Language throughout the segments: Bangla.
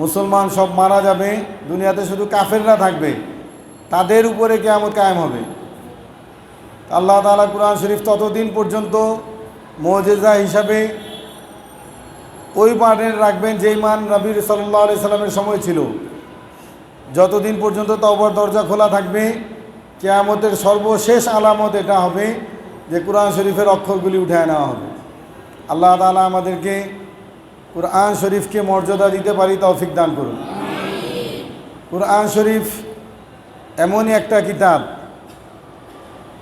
মুসলমান সব মারা যাবে, দুনিয়াতে শুধু কাফেররা থাকবে, তাদের উপরে কিয়ামত কায়েম হবে। আল্লাহ তাআলা কুরআন শরীফ ততদিন পর্যন্ত মুজিজা হিসাবে ওই মানের রাখবেন যেই মান নবী সাল্লাল্লাহু আলাইহি সাল্লামের সময় ছিল। যতদিন পর্যন্ত তওবার দরজা খোলা থাকবে, কিয়ামতের সর্বশেষ আলামত এটা হবে যে কুরআন শরীফের অক্ষরগুলি উঠায় নেওয়া হবে। আল্লাহ তাআলা আমাদেরকে কুরআন শরীফকে মর্যাদা দিতে পারি তৌফিক দান করুন। কুরআন শরীফ এমনই একটা কিতাব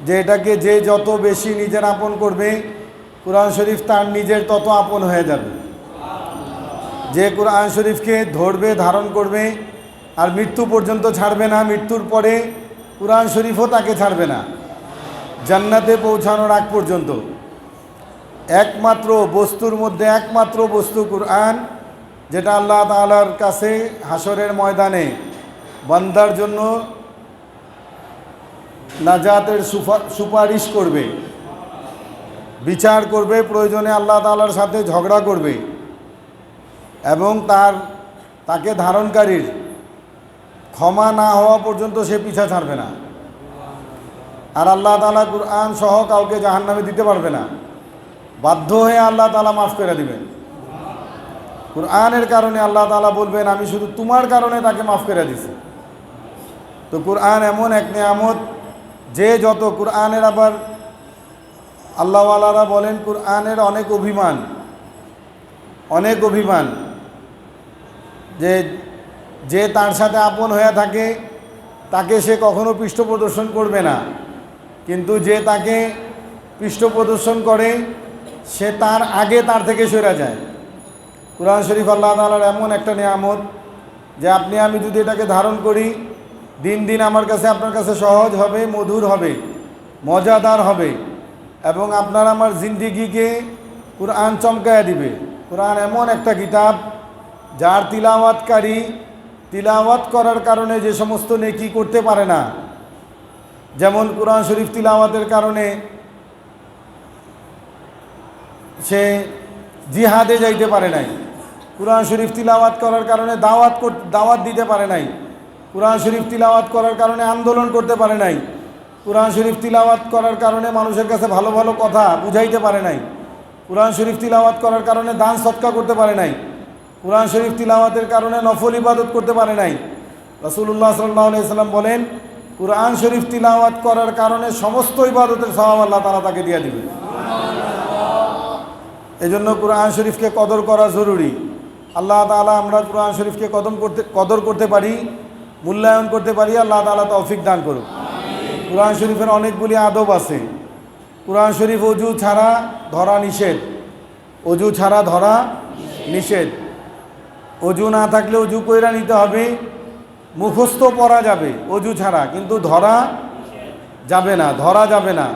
যে এটাকে যে যত বেশি নিজের আপন করবে, কুরআন শরীফ তার নিজের তত আপন হয়ে যাবে। যে কুরআন শরীফকে ধরবে, ধারণ করবে আর মৃত্যু পর্যন্ত ছাড়বে না, মৃত্যুর পরে কুরআন শরীফও তাকে ছাড়বে না জান্নাতে পৌঁছানোর আগ পর্যন্ত। একমাত্র বস্তুর মধ্যে একমাত্র বস্তু কুরআন, যেটা আল্লাহ তাআলার কাছে হাসরের ময়দানে বান্দার জন্য নাজাতের সুপারিশ করবে, বিচার করবে, প্রয়োজনে আল্লাহ তাআলার সাথে ঝগড়া করবে এবং তাকে ধারণকারীর ক্ষমা না হওয়া পর্যন্ত সে পিছা ছাড়বে না। আর আল্লাহ তাআলা কুরআন সহ কাউকে জাহান্নামে দিতে পারবে না, বাধ্য হয়ে আল্লাহ তাআলা মাফ করে দিবেন। কুরআনের কারণে আল্লাহ তাআলা বলবেন আমি শুধু তোমার কারণে তাকে মাফ করে দিছি। তো কুরআন এমন এক নিয়ামত যে যত কুরআনের, আবার আল্লাহওয়ালারা বলেন কুরআনের অনেক অভিমান যে তার সাথে আপন হয়ে থাকে তাকে সে কখনো পৃষ্ঠ প্রদর্শন করবে না, কিন্তু যে তাকে পৃষ্ঠ প্রদর্শন করে সে তার আগে তার থেকে সরে যায়। কুরআন শরীফ আল্লাহ তাআলার এমন একটা নিয়ামত যে আপনি আমি যদি এটাকে ধারণ করি, দিন দিন আমার কাছে আপনার কাছে সহজ হবে, মধুর হবে, মজাদার হবে এবং আপনার আমার জিন্দিগিকে কুরআন চমকায় দিবে। কুরআন এমন একটা কিতাব যার তিলাওয়াতকারী তিলাওয়াত করার কারণে যে সমস্ত নেকি করতে পারে না, যেমন কুরআন শরীফ তিলাওয়াতের কারণে সে জিহাদে যাইতে পারে নাই, কুরআন শরীফ তিলাওয়াত করার কারণে দাওয়াত দিতে পারে নাই, কুরআন শরীফ তিলাওয়াত করার কারণে আন্দোলন করতে পারে নাই, কুরআন শরীফ তিলাওয়াত করার কারণে মানুষের কাছে ভালো ভালো কথা বুঝাইতে পারে নাই, কুরআন শরীফ তিলাওয়াত করার কারণে দান সদকা করতে পারে নাই, কুরআন শরীফ তিলাওয়াতের কারণে নফল ইবাদত করতে পারে নাই। রাসূলুল্লাহ সাল্লাল্লাহু আলাইহি সাল্লাম বলেন কুরআন শরীফ তিলাওয়াত করার কারণে সমস্ত ইবাদতের সওয়াব আল্লাহ তাআলা তাকে দিয়ে দিবে। এজন্য কুরআন শরীফকে কদর করা জরুরি। আল্লাহ তাআলা আমরা কুরআন শরীফকে কদর করতে পারি, মূল্যায়ন করতে পারি, আল্লাহ তাআলা তৌফিক দান করুক। কুরআন শরীফের অনেকগুলি আদব আছে। কুরআন শরীফ অজু ছাড়া ধরা নিষেধ, অজু ছাড়া ধরা নিষেধ। অজু না থাকলে অজু কইরা নিতে হবে, মুখস্থ পড়া যাবে অজু ছাড়া, কিন্তু ধরা যাবে না, ধরা যাবে না।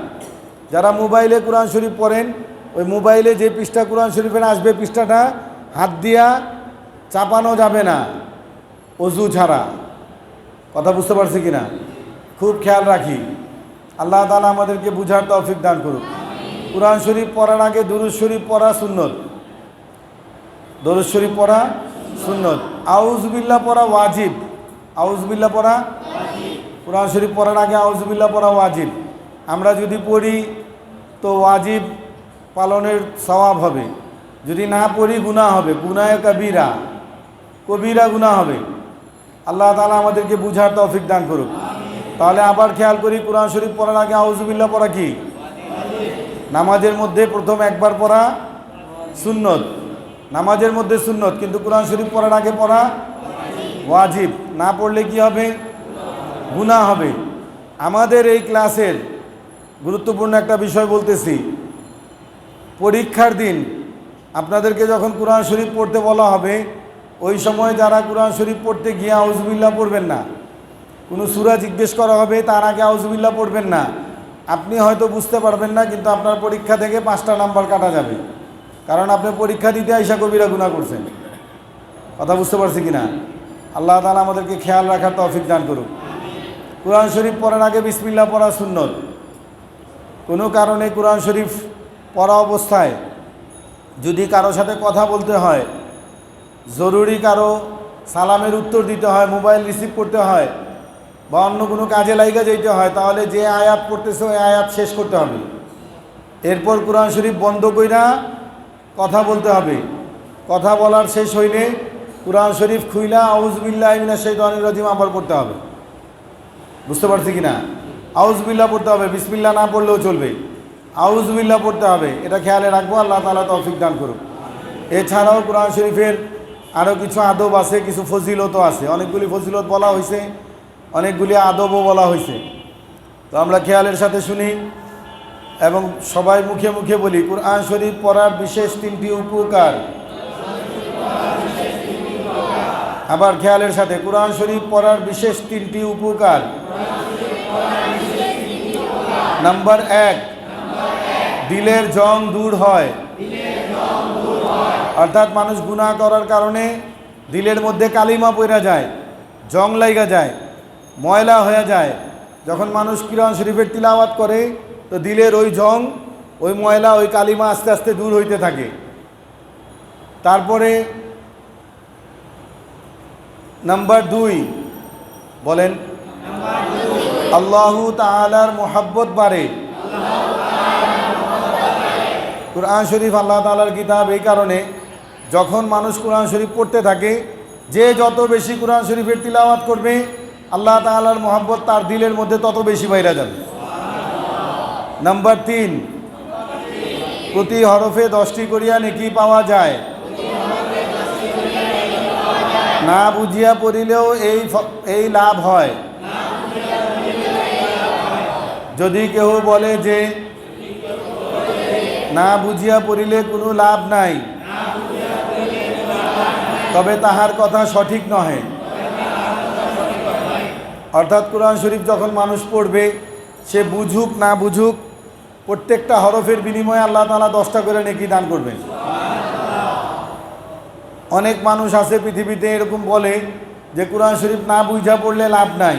যারা মোবাইলে কুরআন শরীফ পড়েন, ওই মোবাইলে যে পৃষ্ঠা কুরআন শরীফের আসবে পৃষ্ঠাটা হাত দিয়া চাপানো যাবে না অজু ছাড়া। কথা বুঝতে পারছি কিনা? খুব খেয়াল রাখি। আল্লাহ তাআলা আমাদেরকে বুঝার তৌফিক দান করুক। কুরআন শরীফ পড়ার আগে দুরূদ শরীফ পড়া সুন্নত, দুরূদ শরীফ পড়া সুন্নত। আউযুবিল্লাহ পড়া ওয়াজিব, আউযুবিল্লাহ পড়া কুরআন শরীফ পড়ার আগে আউযুবিল্লাহ পড়া ওয়াজিব। আমরা যদি পড়ি তো ওয়াজিব পালনের সওয়াব হবে, যদি না পড়ি গুনাহ হবে, গুনাহে কবিরা গুনাহ হবে। আল্লাহ তাআলা আমাদেরকে বুঝার তৌফিক দান করুক। তাহলে আবার খেয়াল করি, কুরআন শরীফ পড়ার আগে আউযুবিল্লাহ পড়া কি? নামাজের মধ্যে প্রথম একবার পড়া সুন্নত, নামাজের মধ্যে সুন্নত, কিন্তু কুরআন শরীফ পড়ার আগে পড়া ওয়াজিব। না পড়লে কি হবে? গুনাহ হবে। আমাদের এই ক্লাসের গুরুত্বপূর্ণ একটা বিষয় বলতেছি। পরীক্ষার দিন আপনাদেরকে যখন কুরআন শরীফ পড়তে বলা হবে, ওই সময় যারা কুরআন শরীফ পড়তে গিয়ে আউযুবিল্লাহ পড়বেন না, কোনো সূরা জিজ্ঞেস করা হবে তার আগে আউযুবিল্লাহ পড়বেন না। আপনি হয়তো বুঝতে পারবেন না, কিন্তু আপনার পরীক্ষা থেকে 5টা নাম্বার কাটা যাবে, কারণ আপনি পরীক্ষা দিতে আইসা কবিরা গুনাহ করছেন। কথা বুঝতে পারছি কিনা? আল্লাহ তাআলা আমাদেরকে খেয়াল রাখার তৌফিক দান করুক। কুরআন শরীফ পড়ার আগে বিসমিল্লাহ পড়া সুন্নত। কোনো কারণে কুরআন শরীফ পড়া অবস্থায় যদি কারো সাথে কথা বলতে হয়, জরুরি কারো সালামের উত্তর দিতে হয়, মোবাইল রিসিভ করতে হয়, বা অন্য কোনো কাজে লাইগা যেতে হয়, তাহলে যে আয়াত পড়তেছে ওই আয়াত শেষ করতে হবে। এরপর কোরআন শরীফ বন্ধ কইরা কথা বলতে হবে। কথা বলার শেষ হইলে কোরআন শরীফ খুইলা আউযুবিল্লাহি মিনাশ শাইতানির রাজিম আবার পড়তে হবে। বুঝতে পারছি কি না? আউযুবিল্লাহ পড়তে হবে, বিসমিল্লাহ না পড়লেও চলবে, আউযুবিল্লাহ পড়তে হবে। এটা খেয়ালে রাখবো। আল্লাহ তাআলা তৌফিক দান করুক। এছাড়াও কোরআন শরীফের আরও কিছু আদব আছে, কিছু ফজিলতও আছে। অনেকগুলি ফজিলত বলা হয়েছে, অনেকগুলি আদবও বলা হয়েছে। তো আমরা খেয়ালের সাথে শুনি এবং সবাই মুখে মুখে বলি, কোরআন শরীফ পড়ার বিশেষ 3টি উপকার। আবার খেয়ালের সাথে, কোরআন শরীফ পড়ার বিশেষ 3টি উপকার। নাম্বার 1, দিলের জং দূর হয়। অর্থাৎ মানুষ গুনাহ করার কারণে দিলের মধ্যে কালিমা পড়া যায়, জং লাইগা যায়, ময়লা হয়ে যায়। যখন মানুষ কোরআন শরীফের তিলাওয়াত করে তো দিলের ওই জং, ওই ময়লা, ওই কালিমা আস্তে আস্তে দূর হইতে থাকে। তারপরে নাম্বার 2 বলেন, আল্লাহু তাআলার মুহাব্বত বাড়ে। কোরআন শরীফ আল্লাহ তাআলার কিতাব, এই কারণে যখন মানুষ কোরআন শরীফ পড়তে থাকে, যে যত বেশি কোরআন শরীফের তিলাওয়াত করবে আল্লাহ তাআলার মুহাব্বত তার দিলের মধ্যে তত বেশি বাইরে যাবে। নাম্বার 3, প্রতি হরফে 10টি করিয়া নেকি পাওয়া যায়। না বুঝিয়া পড়িলেও এই লাভ হয়। যদি কেউ বলে যে না বুঝিয়া পড়িলে কোনো লাভ নাই, তবে তাহার কথা সঠিক নহে। অর্থাৎ কোরআন শরীফ যখন মানুষ পড়বে, সে বুঝুক না বুঝুক, প্রত্যেকটা হরফের বিনিময়ে আল্লাহ তাআলা 10টা করে নেকি দান করবেন। অনেক মানুষ আছে পৃথিবীতে এরকম বলে যে কোরআন শরীফ না বুঝা পড়লে লাভ নাই।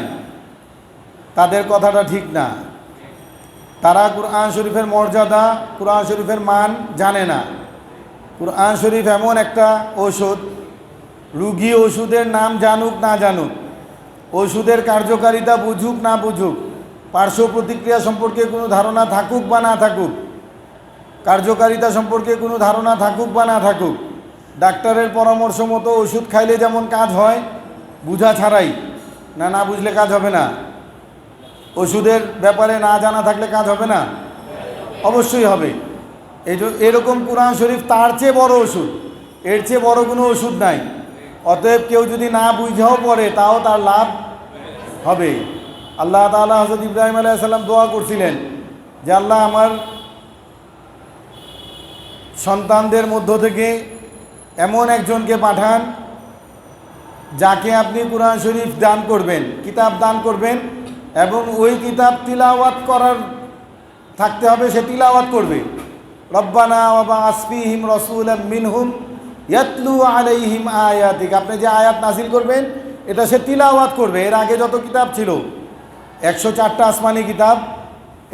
তাদের কথাটা ঠিক না। তারা কোরআন শরীফের মর্যাদা, কোরআন শরীফের মান জানে না। কোরআন শরীফ এমন একটা ঔষধ, রুগী ওষুধের নাম জানুক না জানুক, ওষুধের কার্যকারিতা বুঝুক না বুঝুক, পার্শ্ব প্রতিক্রিয়া সম্পর্কে কোনো ধারণা থাকুক বা না থাকুক, কার্যকারিতা সম্পর্কে কোনো ধারণা থাকুক বা না থাকুক, ডাক্তারের পরামর্শ মতো ওষুধ খাইলে যেমন কাজ হয় বুঝা ছাড়াই, না বুঝলে কাজ হবে না। ওষুধের ব্যাপারে না জানা থাকলে কাজ হবে না? অবশ্যই হবে। এরকম কোরআন শরীফ তার চেয়ে বড় ওষুধ, এর চেয়ে বড় কোনো ওষুধ নাই। অতএব কেউ যদি না বুঝাও পড়ে তাও তার লাভ হবে। আল্লাহ তাআলা হযরত ইব্রাহিম আলাইহিস সালাম দোয়া করছিলেন যে আল্লাহ আমার সন্তানদের মধ্য থেকে এমন একজনকে পাঠান যাকে আপনি কোরআন শরীফ দান করবেন, কিতাব দান করবেন, এবং ওই কিতাব তিলাওয়াত করার থাকতে হবে, সে তিলাওয়াত করবে। রব্বানা ওয়া বা'আস ফীহিম রাসূলাম মিনহুম ইয়াতলু আলাইহিম আয়াতিক। আপনি যে আয়াত নাযিল করবেন এটা সে তিলাওয়াত করবে। এর আগে যত কিতাব ছিল 104টা আসমানি কিতাব,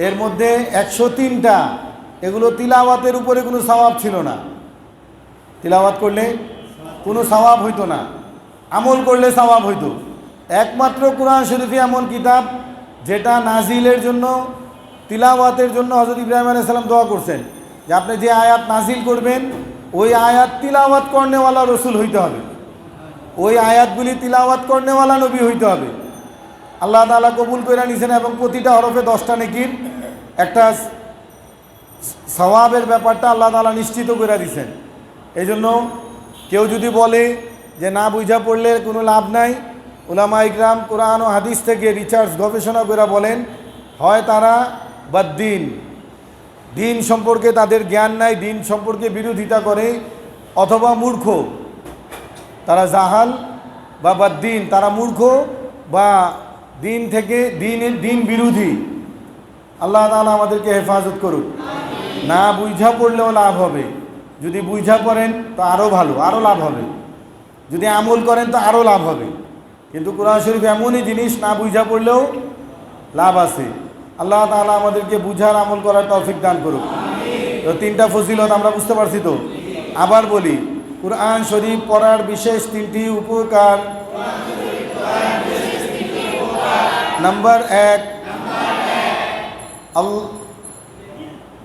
এর মধ্যে 103টা এগুলো তিলাওয়াতের উপরে কোনো সওয়াব ছিল না। তিলাওয়াত করলে কোনো সওয়াব হইতো না, আমল করলে সওয়াব হইতো। একমাত্র কোরআন শরীফে এমন কিতাব যেটা নাজিলের জন্য, তিলাওয়াতের জন্য হযরত ইব্রাহিম আলাইহিস সালাম দোয়া করছেন যে আপনি যে আয়াত নাজিল করবেন ওই আয়াত তিলাওয়াত করনেওয়ালা রসুল হইতে হবে, ওই আয়াতগুলি তিলাওয়াত করনেওয়ালা নবী হইতে হবে। আল্লাহ তাআলা কবুল করে নিছেন এবং প্রতিটা হরফে 10টা নেকির একটা সওয়াবের ব্যাপারটা আল্লাহ তাআলা নিশ্চিত করে দিয়েছেন। এই জন্য কেউ যদি বলে যে না বুঝা পড়লে কোনো লাভ নাই, উলামা ইকরাম কোরআন ও হাদিস থেকে রিসার্চ গবেষণা করে বলেন, হয় তারা বাদ্দিন, দিন সম্পর্কে তাদের জ্ঞান নাই, দিন সম্পর্কে বিরোধিতা করে, অথবা মূর্খ। তারা জাহাল বা বাদ্দিন, তারা মূর্খ বা দিন থেকে দিন বিরোধী। আল্লাহ তাআলা আমাদেরকে হেফাজত করুক। না বুঝা পড়লেও লাভ হবে, যদি বুঝা পড়েন তো আরও ভালো, আরও লাভ হবে, যদি আমল করেন তো আরও লাভ হবে। কিন্তু কোরআন শরীফ এমনই জিনিস, না বুঝা পড়লেও লাভ আছে। আল্লাহ তাআলা আমাদেরকে বুঝার আমল করার তৌফিক দান করুক। তো 3টা ফজিলত আমরা বুঝতে পারছি। তো আবার বলি, কুরআন শরীফ পড়ার বিশেষ 3টি উপকার। নাম্বার 1,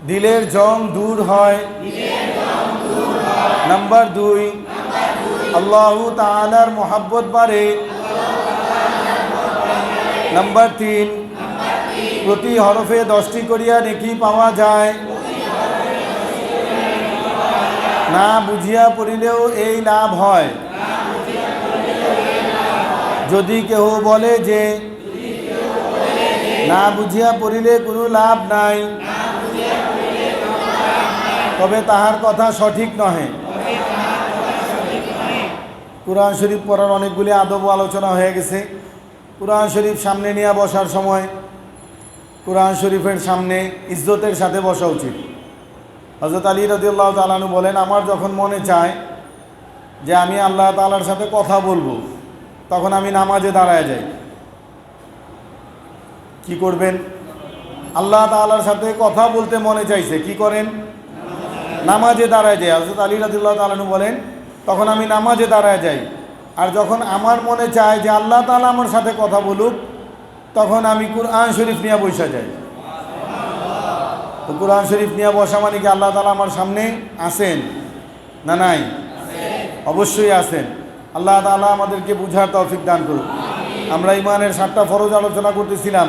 দিলের জং দূর হয়। নাম্বার 2, আল্লাহ তাআলার মহব্বত বাড়ে। নাম্বার 3, প্রতি হরফে 10টি করিয়া নেকি পাওয়া যায়। না বুঝিয়া পড়িলেও এই লাভ হয়। যদি কেহ বলে যে না বুঝিয়া পড়িলে কোনো লাভ নাই, তবে তাহার কথা সঠিক নহে। কুরআন শরীফ পড়ার অনেকগুলি আদব আলোচনা হয়ে গেছে। কুরআন শরীফ সামনে নিয়ে বসার সময় কুরআন শরীফের সামনে ইজ্জতের সাথে বসা উচিত। হযরত আলী রাদিয়াল্লাহু তাআলা আনহু বলেন, আমার যখন মনে চায় যে আমি আল্লাহ তাআলার সাথে কথা বলবো, তখন আমি নামাজে দাঁড়ায় যাই। কি করবেন? আল্লাহ তাআলার সাথে কথা বলতে মনে চাইছে, কি করেন? নামাজে দাঁড়ায় যায়। হযরত আলী রাদিয়াল্লাহু তাআলা আনহু বলেন, তখন আমি নামাজে দাঁড়ায় যাই। আর যখন আমার মনে চায় যে আল্লাহ তাআলা আমার সাথে কথা বলুক, তখন আমি কুরআন শরীফ নিয়ে বসে যাই। তো কুরআন শরীফ নিয়ে বসা মানে কি আল্লাহ তাআলা আমার সামনে আছেন না নাই? অবশ্যই আছেন। আল্লাহ তাআলা আমাদেরকে বুঝার তৌফিক দান করুন। আমরা ইমানের 7টা ফরজ আলোচনা করতেছিলাম।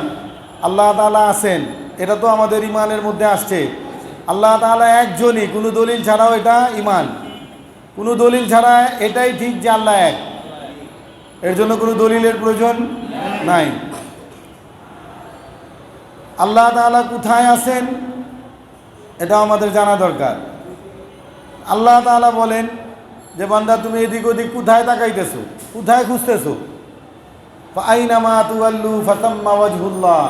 আল্লাহ তাআলা আছেন, এটা তো আমাদের ইমানের মধ্যে আসছে। আল্লাহ তাআলা একজনই, কোনো দলিল ছাড়াও এটা ইমান। কোনো দলিল ছাড়া এটাই ঠিক যে আল্লাহ এক, এর জন্য কোনো দলিলের প্রয়োজন নাই। আল্লাহ তাআলা কোথায় আছেন এটা আমাদের জানা দরকার। আল্লাহ তাআলা বলেন যে বান্দা তুমি এদিক ওদিক কোথায় তাকাইতেছো, কোথায় খুঁজতেছো? ফাআইনামা তুওয়াল্লু ফাতাম্মা ওয়াজহুল্লাহ,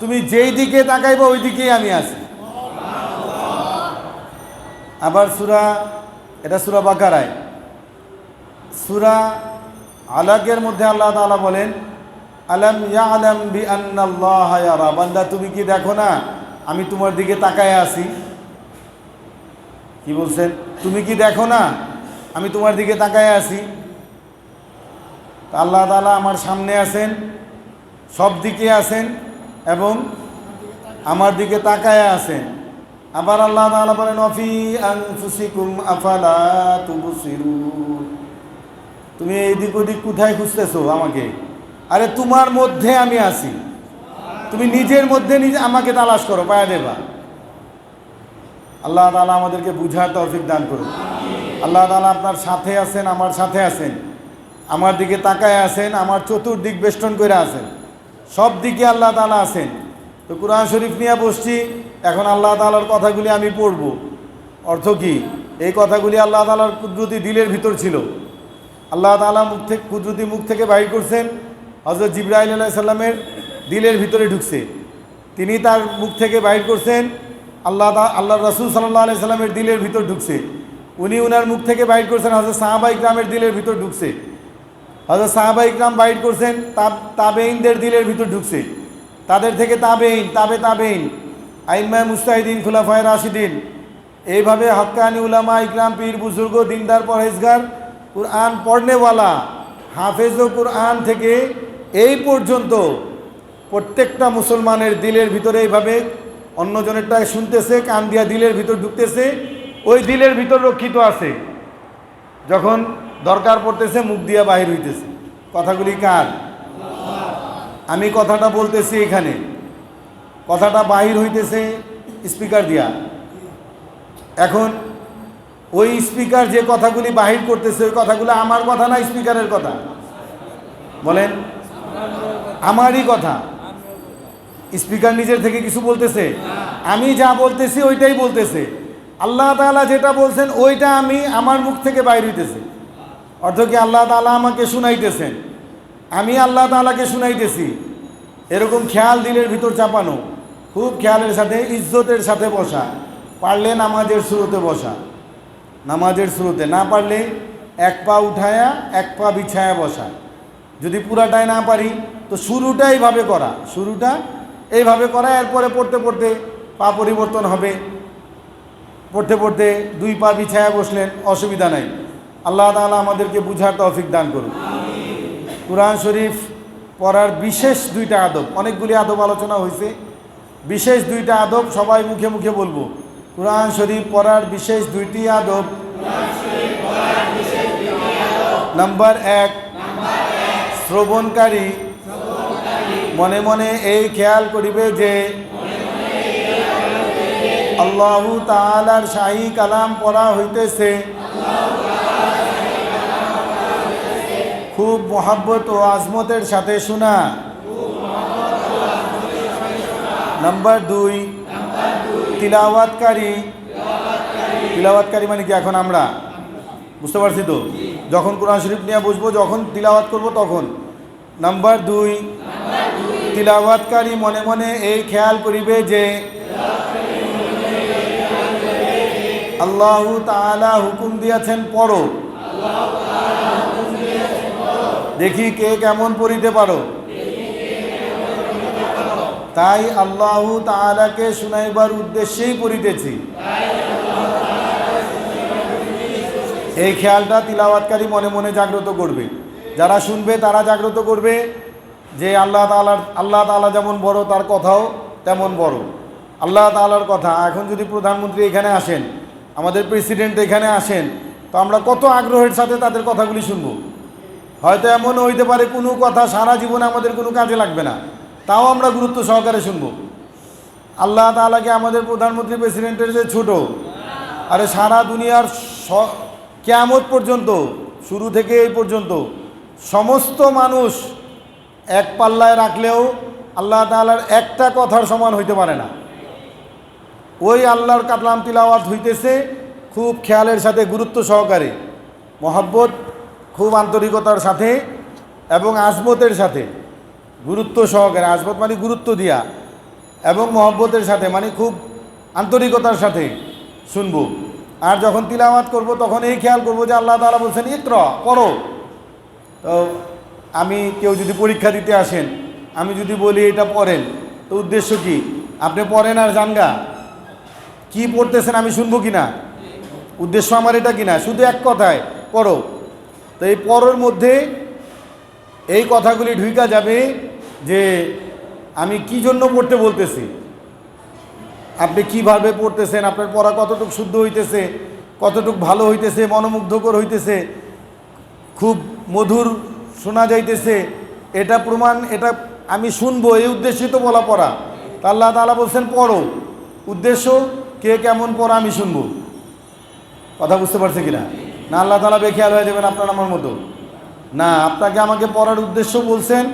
তুমি যেই দিকে তাকাইবা ওই দিকেই আমি আছি। আবার এটা সূরা বাকারায়, সূরা আলাকের মধ্যে আল্লাহ তাআলা বলেন, আলাম ইয়ালাম বিআন্নাল্লাহা ইয়ারা, বান্দা তুমি কি দেখো না আমি তোমার দিকে তাকায় আছি? কি বলছেন? তুমি কি দেখো না আমি তোমার দিকে তাকায় আছি? আল্লাহ তাআলা আমার সামনে আছেন, সব দিকে আছেন এবং আমার দিকে তাকায় আছেন। আবার আল্লাহ তাআলা বলেন, ওয়াফি আনফুসিকুম আফালা তুবসিরুন, তুমি এদিক ওদিক কোথায় খুঁজতেছো আমাকে? আরে তোমার মধ্যে আমি আছি, তুমি নিজের মধ্যে নিজে আমাকে তালাশ করো, পায়া দেবা। আল্লাহ তাআলা আমাদেরকে বুঝার তৌফিক দান করুন। আল্লাহ তাআলা আপনার সাথে আছেন, আমার সাথে আছেন, আমার দিকে তাকায় আছেন, আমার চতুর্দিক বেষ্টন করে আছেন, সব দিকে আল্লাহ তাআলা আছেন। তো কুরআন শরীফ নিয়ে বসছি, এখন আল্লাহ তাআলার কথাগুলি আমি পড়ব। অর্থ কি? এই কথাগুলি আল্লাহ তাআলার কুদরতি দিলের ভিতর ছিল। আল্লাহ তাআলা কুদরতি মুখ থেকে বাইর করছেন, হযরত জিবরাইল আলাইহিস সালামের দিলের ভিতরে ঢুকছে। তিনি তার মুখ থেকে বাইর করছেন, আল্লাহ রাসূল সাল্লাল্লাহু আলাইহি সাল্লামের দিলের ভিতর ঢুকছে। উনি উনার মুখ থেকে বাইর করছেন, হযরত সাহাবা ইকরামের দিলের ভিতর ঢুকছে। হযরত সাহাবা ইকরাম বাইর করছেন, তাবেঈনদের দিলের ভিতর ঢুকছে। তাদের থেকে তাবেঈন, তাবেঈন, আইম্মায়ে মুজতাহিদিন, খুলাফায়ে রাশিদিন, এইভাবে হক্কানি উলামা ইকরাম, পীর বুজুর্গ, দিনদার, পরহেজগার, কুরআন পড়নেওয়ালা, হাফেজ কুরআন থেকে এই পর্যন্ত প্রত্যেকটা মুসলমানের দিলের ভিতরে এইভাবে অন্যজনেরটা শুনতেছে, কান দিয়া দিলের ভিতর ঢুকতেছে, ওই দিলের ভিতর রক্ষিত আছে। যখন দরকার পড়তেছে মুখ দিয়া বাহির হইতেছে। কথাগুলি কার? আমি কথাটা বলতেছি এখানে, কথাটা বাহির হইতেছে স্পিকার দিয়া। এখন ওই স্পিকার যে কথাগুলি বাহির করতেছে, ওই কথাগুলো আমার কথা না স্পিকারের কথা? বলেন, আমারই কথা। স্পিকার নিজের থেকে কিছু বলতেছে? আমি যা বলতেছি ওইটাই বলতেছে। আল্লাহ তাআলা যেটা বলছেন ওইটা আমার মুখ থেকে বাইর হইতেছে। অর্থ কি? আল্লাহ তাআলা আমাকে শুনাইতেছেন, আমি আল্লাহ তাআলাকে শুনাইতেছি। এরকম খেয়াল দিলের ভিতর চাপানো, খুব খেয়ালের সাথে, ইজ্জতের সাথে বসা। পারলে নামাজের শুরুতে বসা, নামাজের শুরুতে, না পারলে এক পা উঠায়া এক পা বিছায়া বসা। যদি পুরাটাই না পারি তো শুরুটা এইভাবে করা, এরপরে পড়তে পড়তে পা পরিবর্তন হবে। পড়তে পড়তে দুই পা বিছায়া বসলেন, অসুবিধা নাই। আল্লাহ তাআলা আমাদেরকে বুঝার তৌফিক দান করুন। কুরআন শরীফ পড়ার বিশেষ দুইটা আদব, অনেকগুলি আদব আলোচনা হয়েছে, বিশেষ দুইটা আদব সবাই মুখে মুখে বলবো। কুরআন শরীফ পড়ার বিশেষ দুইটি আদব। নাম্বার 1, শ্রবণকারী মনে মনে এই খেয়াল করিবে যে আল্লাহু তাআলার শাহী কালাম পড়া হইতেছে, খুব মোহাব্বত ও আজমতের সাথে শোনা। নাম্বার 2, তিলাওয়াতকারী মানে কি এখন আমরা বুঝতে পারছি তো, যখন কোরআন শরীফ নিয়ে বসবো, যখন তিলাওয়াত করব তখন। নাম্বার 2, তিলাওয়াতকারী মনে মনে এই খেয়াল করিবে যে আল্লাহু তাআলা হুকুম দিয়েছেন পড়ো, দেখি কে কেমন পড়িতে পারো। তাই আল্লাহু তাআলাকে শুনাইবার উদ্দেশ্যেই পড়িতেছি। এই খেয়ালটা তিলাওয়াতকারী মনে মনে জাগ্রত করবে, যারা শুনবে তারা জাগ্রত করবে যে আল্লাহ তাআলা যেমন বড়, তার কথাও তেমন বড়। আল্লাহ তাআলার কথা, এখন যদি প্রধানমন্ত্রী এখানে আসেন, আমাদের প্রেসিডেন্ট এখানে আসেন, তো আমরা কত আগ্রহের সাথে তাদের কথাগুলি শুনবো। হয়তো এমনও হইতে পারে কোনো কথা সারা জীবনে আমাদের কোনো কাজে লাগবে না, তাও আমরা গুরুত্ব সহকারে শুনবো। আল্লাহ তাআলাকে আমাদের প্রধানমন্ত্রী প্রেসিডেন্টের যে ছোট, আরে সারা দুনিয়ার কিয়ামত পর্যন্ত, শুরু থেকে এই পর্যন্ত সমস্ত মানুষ এক পাল্লায় রাখলেও আল্লাহ তাআলার একটা কথার সমান হইতে পারে না। ওই আল্লাহর কালাম তিলাওয়াত হইতেছে খুব খেয়ালের সাথে, গুরুত্ব সহকারে, মহব্বত, খুব আন্তরিকতার সাথে এবং আজমতের সাথে, গুরুত্ব সহকারে, আজমত মানে গুরুত্ব দিয়া, এবং মহব্বতের সাথে মানে খুব আন্তরিকতার সাথে শুনবো। আর যখন তিলাওয়াত করব তখন এই খেয়াল করব যে আল্লাহ তাআলা বলছেন ইকরা, পড়ো। তো আমি, কেউ যদি পরীক্ষা দিতে আসেন, আমি যদি বলি এটা পড়েন, তো উদ্দেশ্য কি? আপনি পড়েন আর জানগা, কি পড়তেছেন আমি শুনবো কিনা, উদ্দেশ্য আমার এটা কিনা, শুধু এক কথায় পড়ো। তো এই পড়ার মধ্যে এই কথাগুলি ঢুকা যাবে যে আমি কি জন্য পড়তে বলতেছি, আপনি কিভাবে পড়তেছেন, আপনার পড়া কতটুকু শুদ্ধ হইতেছে, কতটুকু ভালো হইতেছে, মনোমুগ্ধকর হইতেছে, খুব মধুর শোনা যাইতেছে, এটা প্রমাণ, এটা আমি শুনবো, এই উদ্দেশ্যে তো বলা পড়া। তা আল্লাহ তাআলা বলছেন পড়ো, উদ্দেশ্য কে কেমন পড়া আমি শুনবো। কথা বুঝতে পারছে কিনা? না আল্লাহ তাআলা বেখেয়াল হয়ে যাবেন আপনার আমার মতো না, আপনাকে আমাকে পড়ার উদ্দেশ্য বলছেন,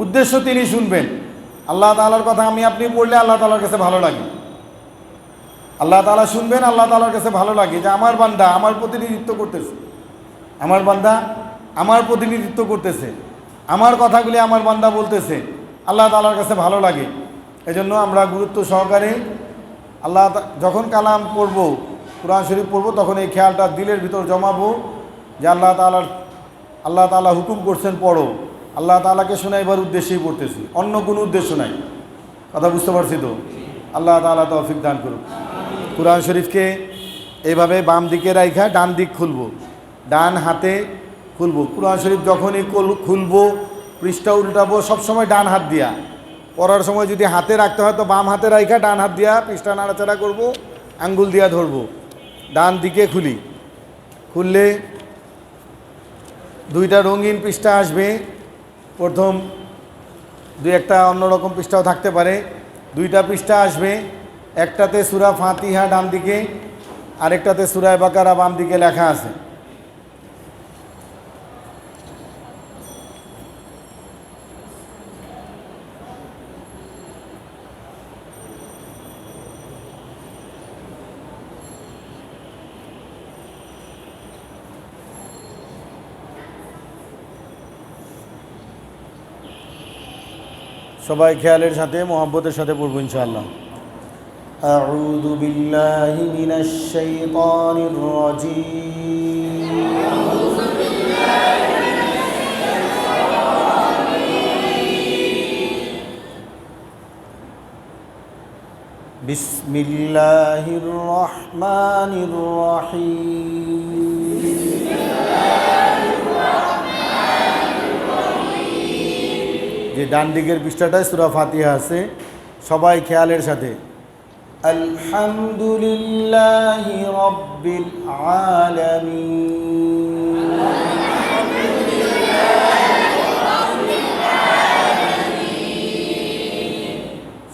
উদ্দেশ্য তিনি শুনবেন। আল্লাহ তাআলার কথা আমি আপনি পড়লে আল্লাহ তাআলার কাছে ভালো লাগে, আল্লাহ তাআলা শুনবেন, আল্লাহ তাআলার কাছে ভালো লাগে যে আমার বান্দা আমার প্রতিনিধিত্ব করতেছে, আমার বান্দা আমার প্রতিনিধিত্ব করতেছে, আমার কথাগুলি আমার বান্দা বলতেছে, আল্লাহ তাআলার কাছে ভালো লাগে। এজন্য আমরা গুরুত্ব সহকারে যখন কালাম পড়ব, কুরআন শরীফ পড়ব, তখন এই খেয়ালটা দিলের ভিতর জমাবো যে আল্লাহ তাআলা হুকুম করছেন পড়ো, আল্লাহ তাআলাকে শোনাইবার উদ্দেশ্যেই পড়তেছি, অন্য কোনো উদ্দেশ্য নাই। কথা বুঝতে পারছি তো? আল্লাহ তাআলা তৌফিক দান করুন। কুরআন শরীফকে এইভাবে বাম দিকে রাইখা ডান দিক খুলব, ডান হাতে খুলব। কুরআন শরীফ যখনই খুলবো, পৃষ্ঠা উল্টাবো, সবসময় ডান হাত দিয়া। পড়ার সময় যদি হাতে রাখতে হয় তো বাম হাতে রাইখা ডান হাত দিয়া পৃষ্ঠা নাড়াচাড়া করব, আঙ্গুল দিয়া ধরবো, ডান দিকে খুলি। খুললে দুইটা রঙিন পৃষ্ঠা আসবে, প্রথম দুই একটা অন্যরকম পৃষ্ঠাও থাকতে পারে, দুইটা পৃষ্ঠা আসবে, একটাতে সূরা ফাতিহা ডান দিকে, আরেকটাতে সূরা বাকারা বাম দিকে লেখা আছে। সবাই খেয়ালের সাথে, মোহাব্বতের সাথে পড়বো ইনশাআল্লাহ। আউযু বিল্লাহি মিনাশ শাইতানির রাজীম। বিসমিল্লাহির রহমানির রহিম। যে ডান দিকের পৃষ্ঠাটায় সূরা ফাতিহা আছে, সবাই খেয়ালের সাথে আলহামদুলিল্লাহি রাব্বিল আলামিন।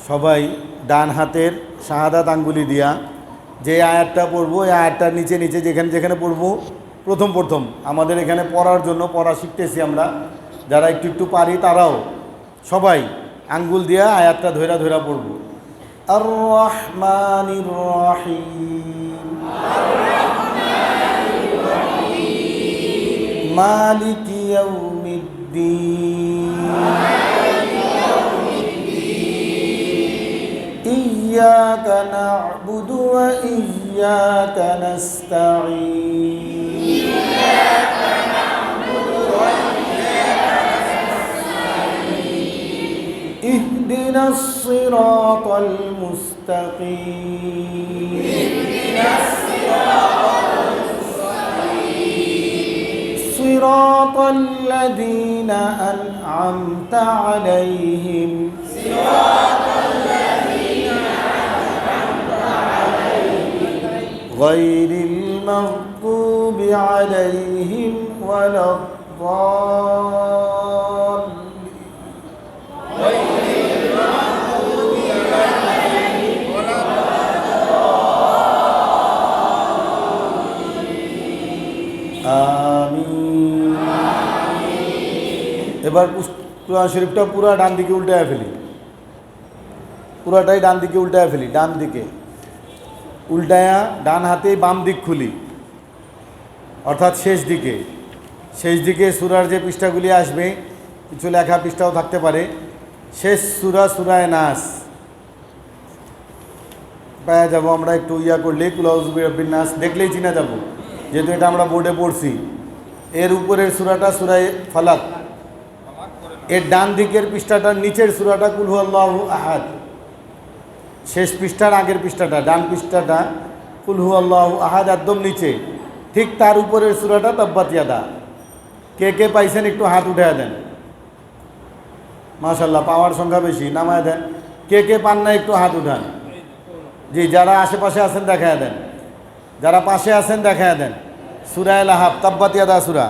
সবাই ডান হাতের শাহাদাত আঙ্গুলি দিয়া যে আয়াতটা পড়বো, এই আয়াতটার নিচে নিচে যেখানে যেখানে পড়বো, প্রথম প্রথম আমাদের এখানে পড়ার জন্য পড়া শিখতেছি আমরা, যারা একটু একটু পারি তারাও সবাই আঙ্গুল দিয়া আয়াতটা ধইরা ধইরা পড়বো। আর রহমানির রহিম, মালিকি ইয়াউমিদ্দিন, ইয়্যাকা না'বুদু ওয়া ইয়্যাকা নাস্তাঈন, ইহদিনাস সিরাতাল মুস্তাকিম, সিরাতাল লাযীনা আন'আমতা আলাইহিম, গায়রিল মাগদুবি আলাইহিম ওয়ালাদ-দাল্লিন। আমিন। এবার কুরআন শরীফটা পুরো ডান দিকে উল্টায় ফেলি, পুরাটাই ডান দিকে উল্টায় ফেলি, ডান দিকে উল্টায়া ডান হাতে বাম দিক খুলি, অর্থাৎ শেষ দিকে। শেষ দিকে সূরার যে পৃষ্ঠাগুলি আসবে, কিছু লেখা পৃষ্ঠাও থাকতে পারে, শেষ সূরা সূরায়ে নাস পাওয়া যাব আমরা। একটু ইয়া করলে কুল আউযু বিরাব্বিন নাস দেখলেই চিনা যাব, যেহেতু এটা আমরা বোর্ডে পড়ছি। এর উপরের সূরাটা সূরায়ে ফালাক, এর ডান দিকের পৃষ্ঠাটার নিচের সূরাটা কুল হুয়াল্লাহু আহাদ, শেষ পৃষ্ঠার আগের পৃষ্ঠাটা ডান পৃষ্ঠাটা কুল হুয়াল্লাহু আহাদ একদম নিচে, ঠিক তার উপরের সূরাটা তাব্বাত ইয়াদা। কে কে পাইছেন একটু হাত উঠায় দেন, মাশাআল্লাহ পাওয়ার সংখ্যা বেশি, নামায় দেন। কে কে পান না একটু হাত উঠান। জি, যারা আশেপাশে আছেন দেখায় দেন, যারা পাশে আছেন দেখায় দেন। সূরা লাহাব তাব্বাত ইয়াদা সূরা।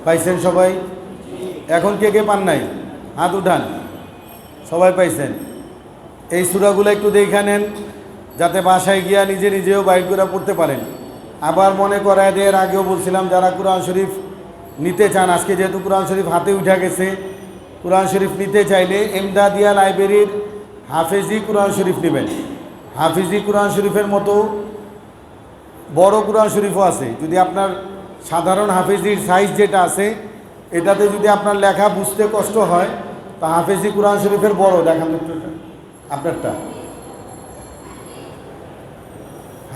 পাইছেন সবাই? এখন কে কে পান নাই হাত উঠান। সবাই পাইছেন? এই সূরাগুলো একটু দেখে নেন, যাতে বাসায় গিয়া নিজে নিজেও বাইর করে পড়তে পারেন। আবার মনে করায় দিয়ে এর আগেও বলছিলাম, যারা কোরআন শরীফ নিতে চান, আজকে যেহেতু কোরআন শরীফ হাতে উঠে গেছে, কোরআন শরীফ নিতে চাইলে এমদাদিয়া লাইব্রেরির হাফেজি কোরআন শরীফ নেবেন। হাফেজি কোরআন শরীফের মতো বড় কোরআন শরীফও আছে। যদি আপনার সাধারণ হাফেজির সাইজ যেটা আছে, এটাতে যদি আপনার লেখা বুঝতে কষ্ট হয়, তা হাফেজি কোরআন শরীফের বড় দেখান আপনারটা।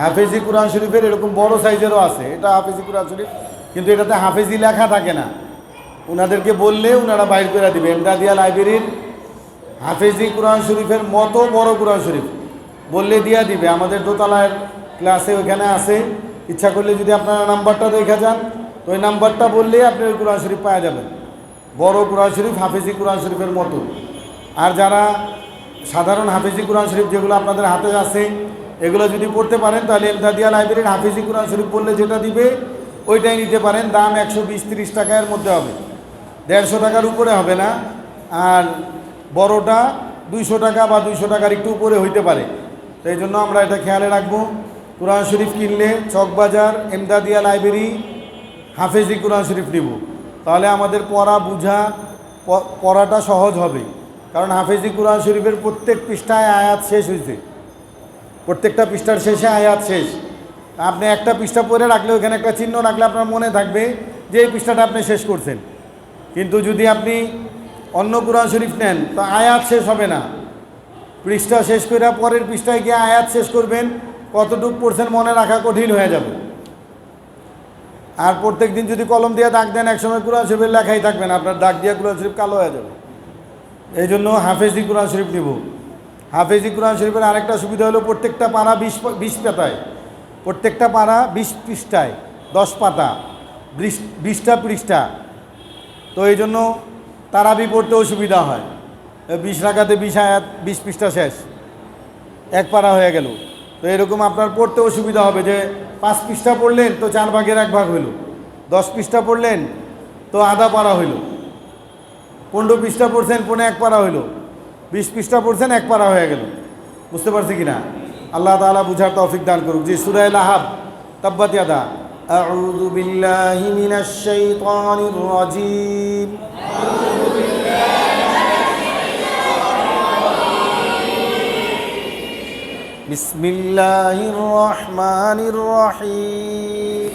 হাফেজি কোরআন শরীফের এরকম বড় সাইজেরও আছে, এটা হাফেজি কোরআন শরীফ, কিন্তু এটাতে হাফেজি লেখা থাকে না। ওনাদেরকে বললে ওনারা বাইর করে দিবে। এমদাদিয়া লাইব্রেরির হাফেজি কোরআন শরীফের মতো বড় কোরআন শরীফ বললে দিয়া দিবে। আমাদের দোতলার ক্লাসে ওইখানে আছে, ইচ্ছা করলে যদি আপনারা নাম্বারটা দেখা যান, তো ওই নাম্বারটা বললেই আপনি ওই কোরআন শরীফ পাওয়া যাবেন। বড় কোরআন শরীফ হাফেজি কোরআন শরীফের মতো। আর যারা সাধারণ হাফেজি কোরআন শরীফ যেগুলো আপনাদের হাতে আছে, এগুলো যদি পড়তে পারেন, তাহলে এমদাদিয়া লাইব্রেরির হাফেজি কোরআন শরীফ বললে যেটা দিবে ওইটাই নিতে পারেন। দাম 120-30 টাকার মধ্যে হবে, 150 টাকার উপরে হবে না। আর বড়টা 200 টাকা বা 200 টাকার একটু উপরে হইতে পারে। তো এই জন্য আমরা এটা খেয়ালে রাখবো। কোরআন শরীফ কিনলে চকবাজার এমদাদিয়া লাইব্রেরি হাফেজি কোরআন শরীফ নিব, তাহলে আমাদের পড়া বুঝা পড়াটা সহজ হবে। কারণ হাফেজি কোরআন শরীফের প্রত্যেক পৃষ্ঠায় আয়াত শেষ হয়েছে, প্রত্যেকটা পৃষ্ঠার শেষে আয়াত শেষ। আপনি একটা পৃষ্ঠা পড়ে রাখলে ওইখানে একটা চিহ্ন রাখলে আপনার মনে থাকবে যে এই পৃষ্ঠাটা আপনি শেষ করছেন। কিন্তু যদি আপনি অন্য কোরআন শরীফ নেন, তো আয়াত শেষ হবে না। পৃষ্ঠা শেষ করে পরের পৃষ্ঠায় গিয়ে আয়াত শেষ করবেন, কতটুকু পড়ছেন মনে রাখা কঠিন হয়ে যাবে। আর প্রত্যেক দিন যদি কলম দিয়ে দাগ দেন একসময় কোরআন শরীফের লেখাই থাকবে না, আপনার দাগ দিয়ে কোরআন শরীফ কালো হয়ে যাবে। এই জন্য হাফেজি কোরআন শরীফ নিব। হাফেজি কোরআন শরীফের আরেকটা সুবিধা হলো প্রত্যেকটা পারা 20 পাতায়, প্রত্যেকটা পারা 20 পৃষ্ঠায়, 10 পাতা, 20টা পৃষ্ঠা। তো এই জন্য তারাবি পড়তেও সুবিধা হয়। 20 রাকাতে 20 আয়াত, 20 পৃষ্ঠা শেষ, এক পারা হয়ে গেল। তো এরকম আপনার পড়তেও সুবিধা হবে যে 5 পৃষ্ঠা পড়লেন তো 4 ভাগের 1 ভাগ হইল, 10 পৃষ্ঠা পড়লেন তো আধা পারা হইল, 15 পৃষ্ঠা পড়ছেন 1 পারা হইল, 20 পৃষ্ঠা পড়ছেন 1 পারা হয়ে গেল। বুঝতে পারছি কিনা? আল্লাহ তাআলা বুঝার তৌফিক দান করুক। যে সূরা লাহাব, তাব্বাত ইয়াদা, আউযু বিল্লাহি মিনাশ শাইতানির রাজীম, বিসমিল্লাহির রহমানির রহিম,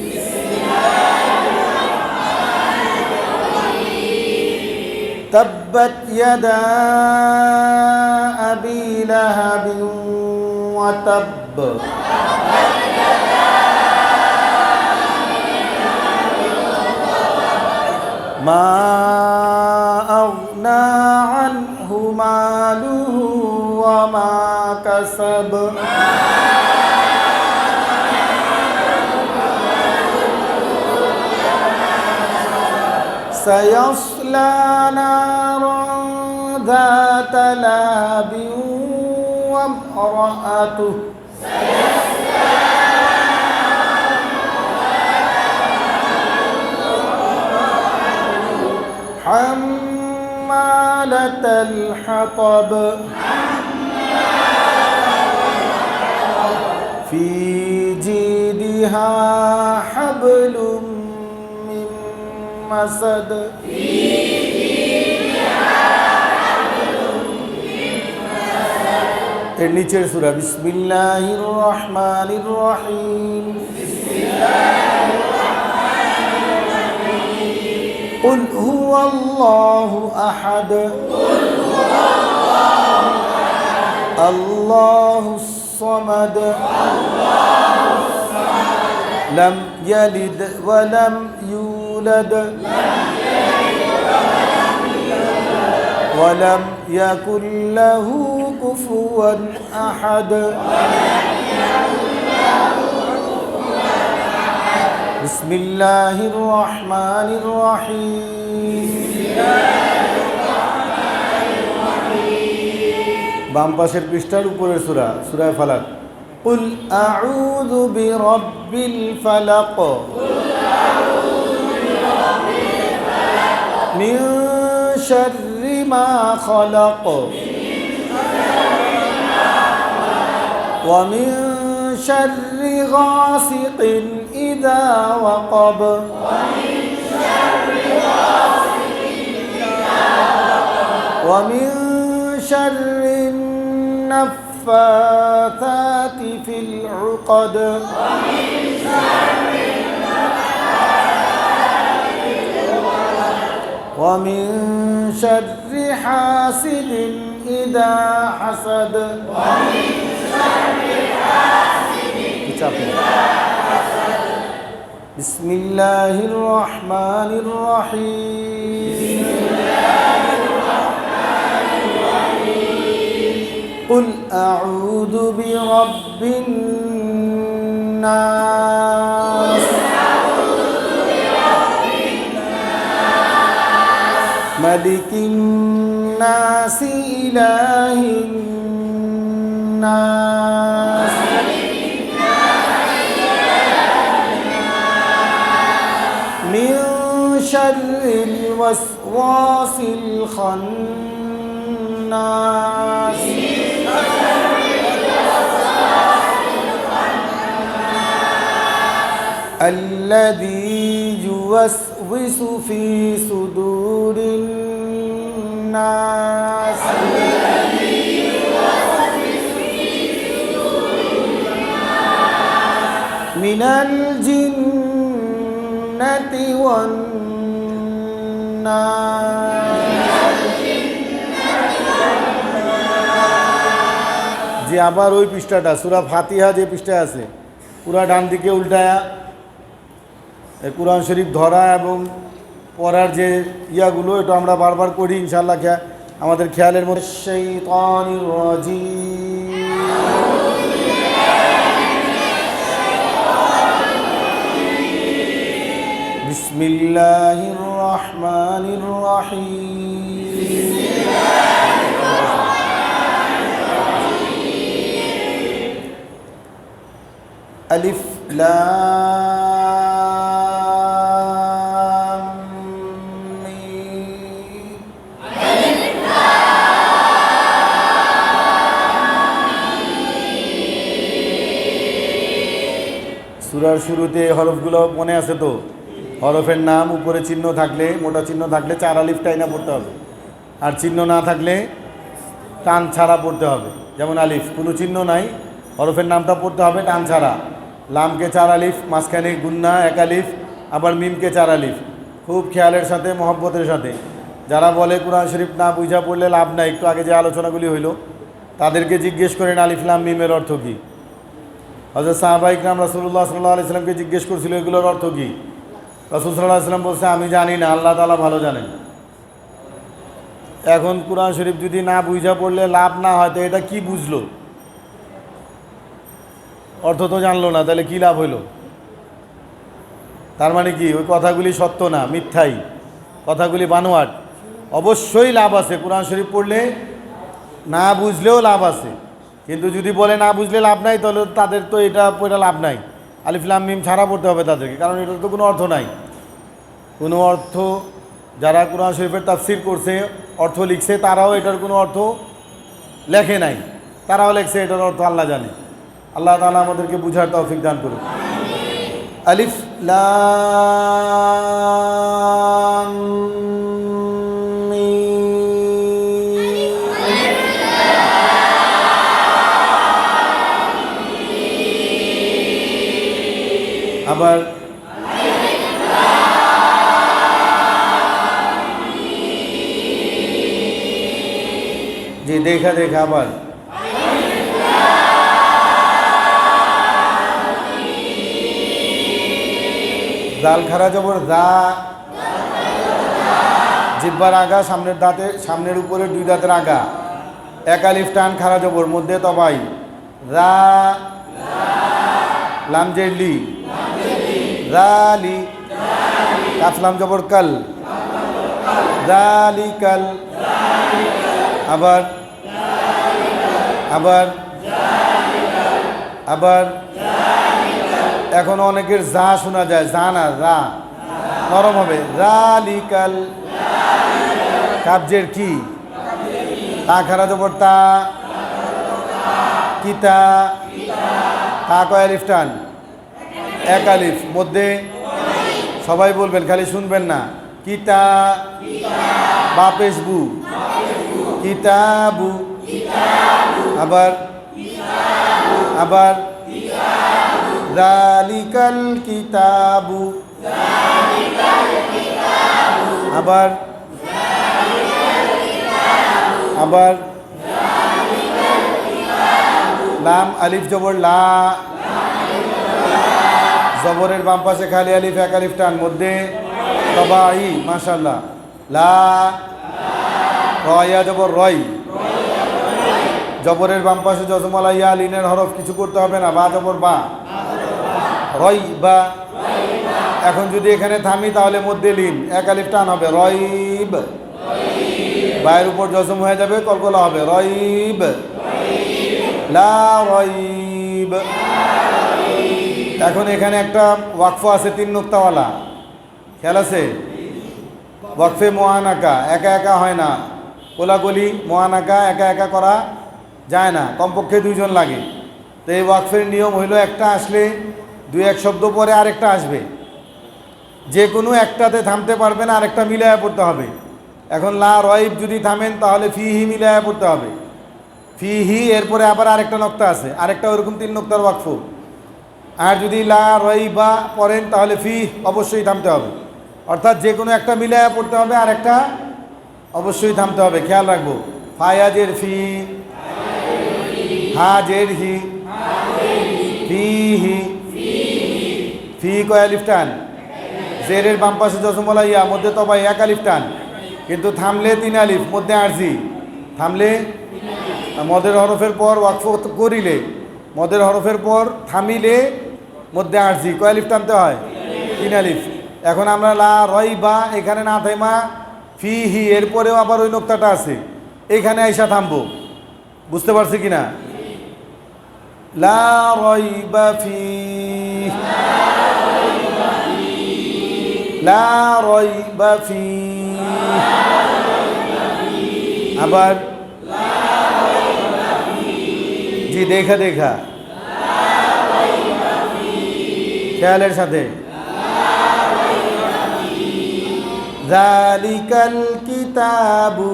তাব্বাত ইয়াদা আবি লাহাবিন ওয়া তাব্ব, মা আগনা আনহু মালুহু ওয়া মা কাসাব, সায়াসলা নারান যাতা লাহাবিন ওয়া ইমরাআতুহু হাম্মালাতাল হাতাব, ফি জিদিহা হাবলুম মিন মাসাদ, এর নিচের সূরা বিসমিল্লাহির রহমানির রহিম, কুল হুয়াল্লাহু আহাদ, আল্লাহুস সামাদ, লাম ইয়ালিদ ওয়া লাম ইউলাদ ওয়া লাম ইয়াকুল লাহু কুফুয়ান আহাদ, বিসমিল্লাহির রহমানির রহিম, বাম পাশের পৃষ্ঠার উপরের সূরা, সূরা ফালাক, কুল আউযু বিরাব্বিল ফালাক, মিন শাররি মা খালাক, ওয়া মিন শাররি গাসিকিন ইযা ওয়াকাব, ওয়া মিন শাররি নাফাসাতি ফিল উকদ, ওয়া মিন শাররি হাসিদিন ইযা হাসাদ, বিসমিল্লাহির রহমানির রহিম, কুল আউযু বিরাব্বিন নাস, মালিকিন নাস, ইলাহিন নাস, মিন শাররিল ওয়াসওয়াসিল খান্নাস, الذي يوسوس في صدور الناس من الجنة والناس, আসি আবার ওই পৃষ্ঠাটা, সূরা ফাতিহা যে পৃষ্ঠায় আছে পুরা ডান দিকে উল্টায়া কোরআন শরীফ ধরা এবং পড়ার যে ইয়াগুলো এটা আমরা বারবার করি ইনশাআল্লাহ। আমাদের খেয়ালের মধ্যে শাইতানির রাজিম, বিসমিল্লাহির রহমানির রহিম, আলিফ লাম মিম। সূরার শুরুতে হরফগুলো মনে আছে তো? হরফের নাম উপরে চিহ্ন থাকলে, মোটা চিহ্ন থাকলে 4 আলিফ টাইনা পড়তে হবে, আর চিহ্ন না থাকলে টান ছাড়া পড়তে হবে। যেমন আলিফ কোনো চিহ্ন নাই, হরফের নামটা পড়তে হবে টান ছাড়া। লামকে 4 আলিফ, মাঝখানে গুন্না 1 আলিফ, আবার মিমকে 4 আলিফ। খুব খেয়ালের সাথে, মহব্বতের সাথে। যারা বলে কোরআন শরীফ না বুঝা পড়লে লাভ নাই, একটু আগে যে আলোচনাগুলি হইল তাদেরকে জিজ্ঞেস করেন আলিফ লাম মিমের অর্থ কী। হযরত সাহাবা ইকরাম রাসূলুল্লাহ সাল্লাল্লাহু আলাইহি ওয়াসাল্লামকে জিজ্ঞেস করছিল এগুলোর অর্থ কী। রাসূল সাল্লাল্লাহু আলাইহি ওয়াসাল্লাম বলছে আমি জানি না, আল্লাহ তাআলা ভালো জানেন। এখন কোরআন শরীফ যদি না বুঝা পড়লে লাভ না হয় তো এটা কি বুঝলো? অর্থ তো জানলো না, তাহলে কী লাভ হইল? তার মানে কি ওই কথাগুলি সত্য না, মিথ্যাই, কথাগুলি বানোয়াট। অবশ্যই লাভ আছে, কোরআন শরীফ পড়লে না বুঝলেও লাভ আছে। কিন্তু যদি বলে না বুঝলে লাভ নাই, তাহলে তাদের তো এটা পড়ে লাভ নাই, আলিফ লাম মিম ছাড়া পড়তে হবে তাদেরকে, কারণ এটার তো কোনো অর্থ নাই। কোনো অর্থ, যারা কোরআন শরীফের তাফসির করছে, অর্থ লিখছে, তারাও এটার কোনো অর্থ লেখে নাই, তারাও লেখছে এটার অর্থ আল্লাহ জানে। আল্লাহ তাআলা আমাদেরকে বুঝার তৌফিক দান করুন। আলিফ লাম মিম। আবার যে দেখা দেখা আবার দাল খারা জবর দা, জিহ্বার আগা, সামনের দাঁতে, সামনের উপরে 2 দাঁতের আগা, 1 আলিফ টান খারা জবর, মধ্যে তবাই রা, লাম জেলি রালি, কাফ লাম জবর কাল, রালিকাল। আবার আবার আবার এখন অনেকের যা শোনা যায়, যা না, রা নরম হবে, রালিকাল। কাবজের কি, তা খারা জবর তা, কিতা, তা কয় আলিফ টান, 1 আলিফ, মধ্যে সবাই বলবেন, খালি শুনবেন না। কিতা, বা পেশবু, কিতাবু। আবার আবার যালিকাল কিতাবু। আবার আবার লাম আলিফ জবর লা, জবরের বাম পাশে খালি আলিফ, 1 আলিফ টান, মধ্যে তবাই, মাশাআল্লাহ। লা, রয়া জবর রয়, জবরের বাম পাশে জজমালা ইয়া, লিনের হরফ, কিছু করতে হবে না, বা জবর বা, রয় বা। এখন যদি এখানে থামি তাহলে মধ্যে লিন, 1 আলিফ টান হবে, রয়ব। বায়ের উপর জজম হয়ে যাবে, কলকলা হবে, রয়ব, লা রয়ব। এখন এখানে একটা ওয়াকফ আছে 3 নুক্তাওয়ালা, খেয়াল আছে? ওয়াকফে মোয়ানাকা, একা একা হয় না, কোলাকুলি মোয়ানাকা একা একা করা যায় না, কমপক্ষে 2 জন লাগে। তো এই ওয়াকফের নিয়ম হইল একটা আসলে 2-1 শব্দ পরে আরেকটা আসবে, যে কোনো একটাতে থামতে পারবে না, আরেকটা মিলায়া পড়তে হবে। এখন লা রয়ব যদি থামেন তাহলে ফিহি মিলায়া পড়তে হবে, ফিহি, এরপরে আবার আরেকটা নক্তা আছে, আরেকটা ওরকম 3 নক্তার ওয়াকফ। আর যদি লা রয়বা পড়েন তাহলে ফি অবশ্যই থামতে হবে, অর্থাৎ যে কোনো একটা মিলায়া পড়তে হবে, আর একটা অবশ্যই থামতে হবে, খেয়াল রাখবো। ফায়াজের ফি, হা জের হি, ফিহি, ফি কয় আলিফ টান, জেরের বাম পাশে জজমলা ইয়া, মধ্যে তবাই এক আলিফ টান, কিন্তু থামলে 3 আলিফ, মধ্যে আরজি, থামলে মদের হরফের পর ওয়াকফ করিলে, মদের হরফের পর থামিলে মধ্যে আরজি, কয় আলিফ টানতে হয়, 3 আলিফ। এখন আমরা লা রয়বা এখানে না থাইমা ফিহি, এরপরেও আবার ওই নোক্তাটা আছে, এখানে আইসা থামবো, বুঝতে পারছি কিনা? লা রয়বা ফিহি, লা রয়বা ফিহি, আবার জি দেখা দেখা খেয়ালের সাথে, যালিকাল কিতাবু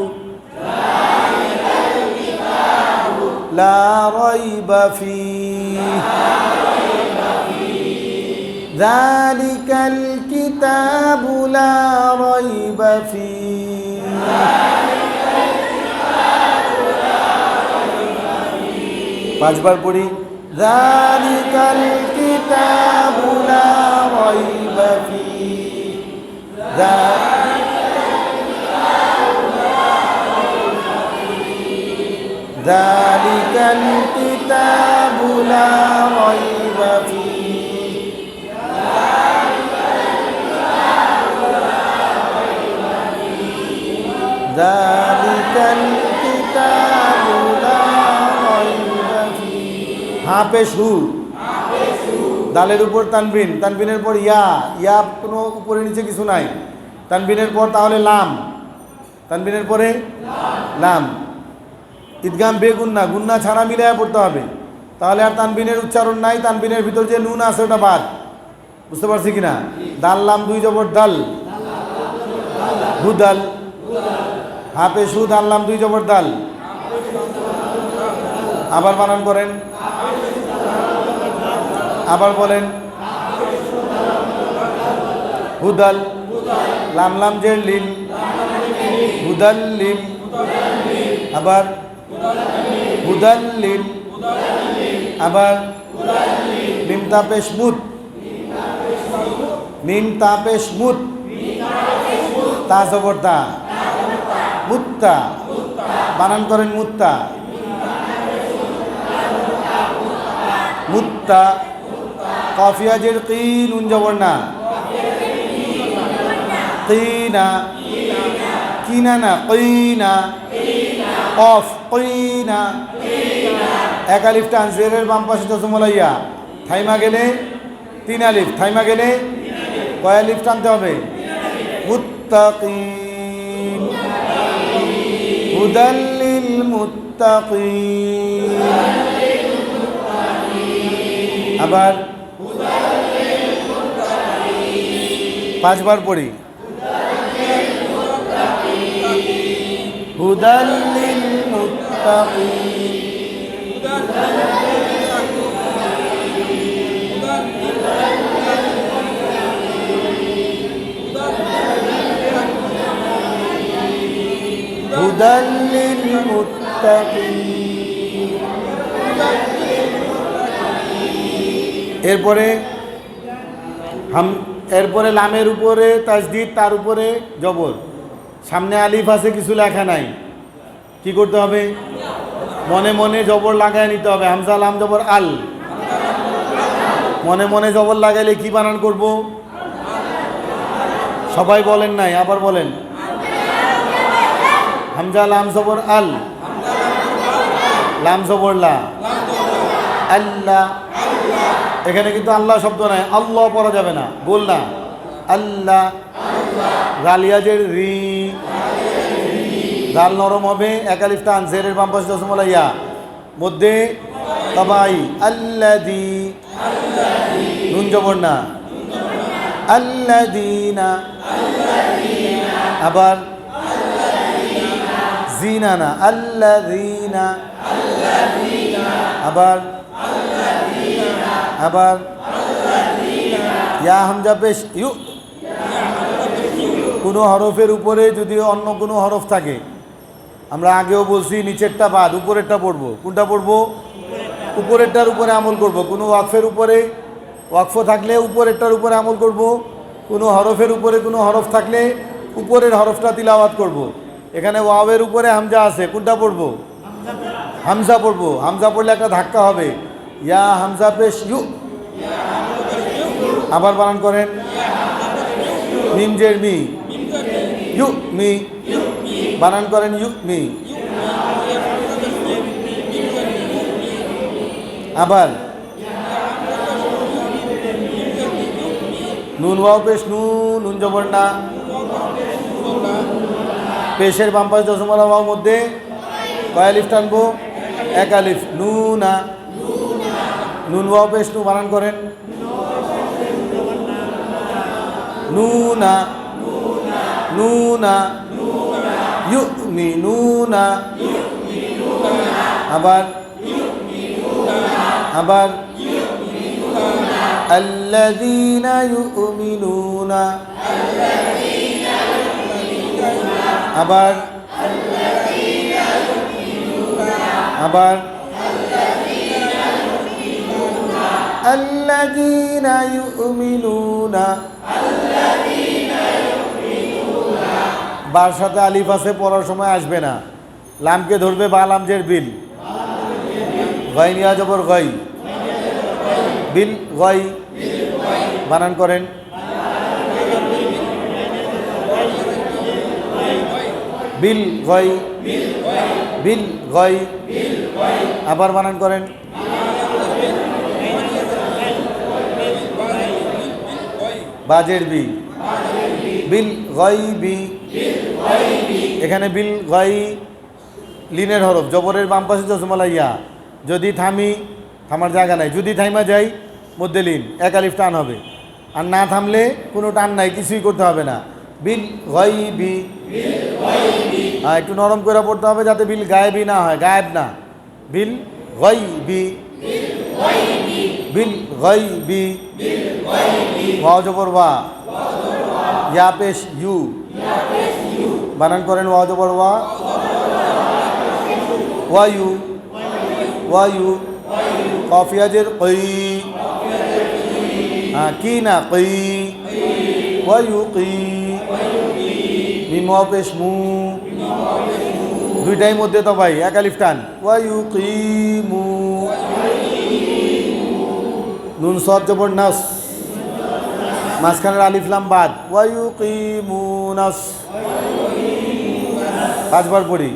লা রাইবা ফীহি, যালিকাল কিতাবু লা রাইবা ফীহি, পাঁচবার পড়ি, যালিকাল কিতাবু লা রাইবা ফীহি, যালিকাল কিতাবু লা রাইবা ফীহি, যালিকাল কিতাবু লা রাইবা ফীহি। হা পেশ হু, দালের উপর তানবিন, তানবিনের পর ইয়া, ইয়া কোনো উপরে নিচে কিছু নাই, তানবিনের পর তাহলে লাম, তানবিনের পরে লাম, ঈদগাম বেগুন্না, গুন্না ছাড়া মিলাইয়া পড়তে হবে, তাহলে আর তানবিনের উচ্চারণ নাই, তানবিনের ভিতর যে নুন আছে ওটা বাদ, বুঝতে পারছি কিনা? দাল লাম 2 জবর দাল, হুদাল, হাফে সু, দাল লাম 2 জবর দাল, আবার বানান করেন, আবার বলেন, হুদাল, লাম লাম জের লিল, হুদাল্লিল, আবার হুদাল্লিল, আবার মিম তা পেশ মুত, মিম তা পেশ মুত, তা জবর তা, মুত্তা, বানান করেন মুত্তা, মুত্তা, কাফিয়া জের কি, নুন জবর না, কিনা, কিনা না, কিনা, কফ, কিনা, এক আলিফ টান, জেরের বাম পাশে জজমলা ইয়া, থাইমা গেলে 3 আলিফ, থাইমা গেলে কয় আলিফ টানতে হবে, মুত্তাকিন, হুদাল লিল মুত্তাকিন, আবার 5 বার পড়ি, হুদাল লিল মুত্তাকিন, হুদাল লিল মুত্তাকিন। এরপরে লামের উপরে তাসদিদ, তার উপরে জবর, সামনে আলিফ আছে, কিছু লেখা নাই, কি করতে হবে? মনে মনে জবর লাগায় নিতে হবে, হামজা লাম জবর আল, মনে মনে জবর লাগাইলে কি বানান করব? সবাই বলেন নাই, আবার বলেন, হামজা লাম জবর আল, লাম জবর লা, আল্লাহ, এখানে কিন্তু আল্লাহ শব্দ নাই, আল্লাহ পড়া যাবে না, বল না, আল্লাহ, রালিয়াজের রি, দাল নরম হবে, এক আলিফ টান, জেরের বাম পাশে জজমলা ইয়া, মধ্যে তাবাই, আল্লাযী, নুন জবর না, আল্লাযীনা, আবার জিনা না, আল্লাযীনা, আবার আবার ইয়া হামজা পেশ ইউ, কোনো হরফের উপরে যদি অন্য কোনো হরফ থাকে, আমরা আগেও বলছি নিচেরটা বাদ, উপরেরটা পড়বো, কোনটা পড়বো? উপরেরটার উপরে আমল করব। কোনো ওয়াকফের উপরে ওয়াকফ থাকলে উপরেরটার উপরে আমল করব। কোনো হরফের উপরে কোনো হরফ থাকলে উপরের হরফটা তিলাওয়াত করব। এখানে ওয়াওয়ের উপরে হামজা আছে, কোনটা পড়ব? হামজা পড়ব। হামজা পড়লে একটা ধাক্কা হবে, ইয়া হামজা পেশ ইউ। আবার বানান করেন, মিম জের মি, ইউ মি। বানান করেন ইউ মি। আবার নুন ওয়াও পেশ নু, নুন জবর না। পেশের বাম পাশে জজমওয়ালা ওয়াও মধ্যে কয় আলিফ টানবো? এক আলিফ। নু না, নুন ওয়াও পেশ নু। বানান করেন নু না, নু না, ইউ মি নু না। আবার আবার আল্লাযীনা ইউমিনুনা। আবার আবার আল্লাযীনা ইউমিনুনা। বার সাথে আলিফ আছে, পড়ার সময় আসবে না। লামকে ধরবে বা লামজের বিল। গয় নিয়া জবর গয়, বিল গয়। বানান করেন বিল গয়, বিল গয়। আবার বানান করেন বাজের বি, বিল গয় বি। এখানে বিল গয় লিনের হরফ, জবরের বাম পাশে জজমওয়ালা ইয়া। যদি থামি, থামার জায়গা নাই, যদি থাইমা যাই মধ্যে লিন, এক আলিফ টান হবে। আর না থামলে কোনো টান নাই, কিছুই করতে হবে না। বিল গয় বি। একটু নরম করে পড়তে হবে যাতে বিল গায়েবি না হয়, গায়েব না। বিল গয় বি, বিল গয় বি। ওয়া জবর ওয়া, ইয়া পেশ ইউ। বানান করেন ওয়া জবর ওয়া, ওয়ায়ু, ওয়ায়ু। কফিয়াজের কই, কি না কই, ওয়ায়ু কি। মিম ওয়া পেশ মু, দুইটাই মধ্যে তো ভাই এক আলিফ টান। ওয়ায়ু কি মু। নুন সদ জবর নাস, মাঝখানের আলিফ লাম বাদ। ওয়ায়ু কি মু নাস। 5 বার পড়ি।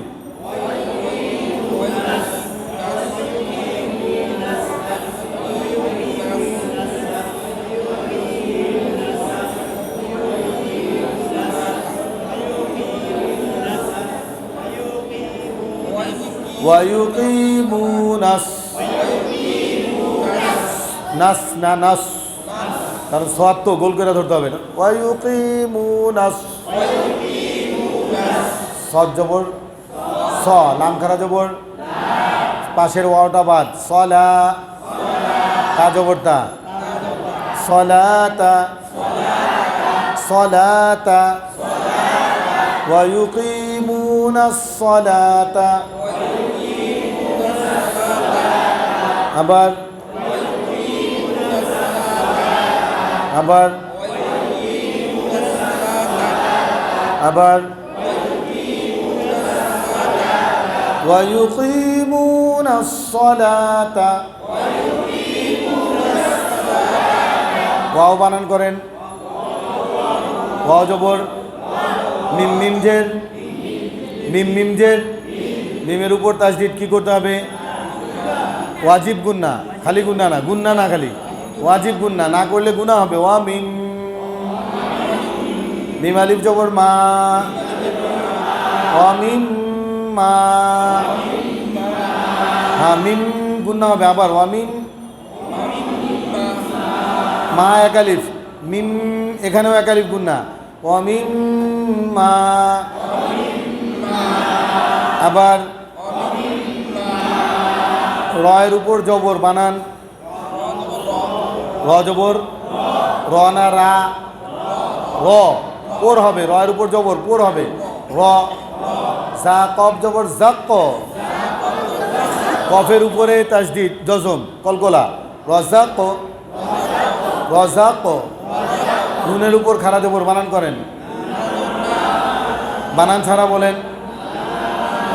ওয়ায়ুকিমুনাস, নাস না নাস, কারণ সোয়াদ তো গোল করে ধরতে হবে না। ওয়ায়ুকিমুনাস, সদ জবর স, লাম খারা জবর, পাশের ওয়াওটা বাদ। সলা, তা জবরটা, সলাতা, সলাতা। ওয়ায়ুকিমুনাস সলাতা। আবার আবার আবার ওয়ায়ুকিমুনাস সালাতা। ওয়াও বানান করেন, ওয়াও জবর মিম, মিম জের, মিম মিম জের। মিমের উপর তাসদিদ কি করতে হবে? ওয়াজিব গুন্না, খালি গুন্না না, গুন্না না খালি, ওয়াজিব গুন্না। না করলে গুনাহ হবে। ওয়া মিম, মিম আলিফ জবর মা, ওয়া মিম মা। হ্যাঁ, মিম গুন্না হবে। আবার ওয়া মিম মা, এক আলিফ। মিম এখানেও এক আলিফ গুন্না। ওয়া মিম মা। আবার রয়ের উপর জবর বানান, র জবর, র না রা, র, পোর হবে। রয়ের উপর জবর, পোর হবে। র, জা কব জবর জাক, কফের উপরে তাসদিদ জজম কলকলা রযাক রযাক নুনের উপর খাড়া জবর বানান করেন বানান ছাড়া বলেন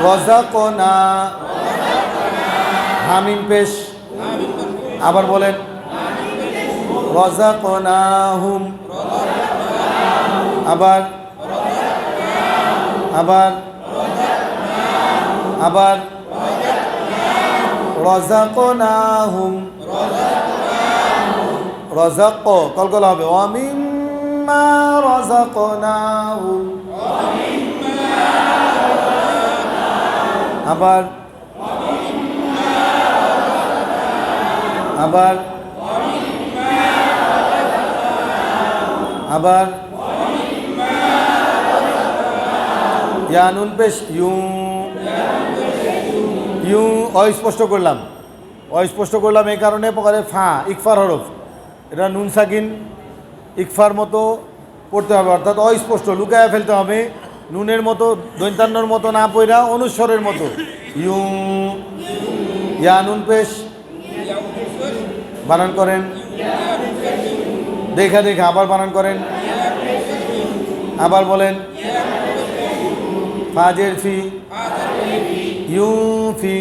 রযাকনা হামিম পেশ আবার বলেন রযাকনাহুম আবার আবার আবার রযাকনাহুম রযাক কলকলা হবে ওয়া মিম্মা রযাকনাহুম আবার আবার আবার ইয়া নুন পেশ ইউ ইউ অস্পষ্ট করলাম অস্পষ্ট করলাম এই কারণে পরে ফা ইকফার হরফ এটা নুন সাকিন ইকফার মতো পড়তে হবে অর্থাৎ অস্পষ্ট লুকায়া ফেলতে হবে নুনের মতো দৈন্তান্নর মতো না পড়া অনুস্বরের মতো ইউ ইয়া নুন পেশ বানান করেন দেখা দেখা আবার বানান করেন আবার বলেন ফাজের ফি ইউ ফি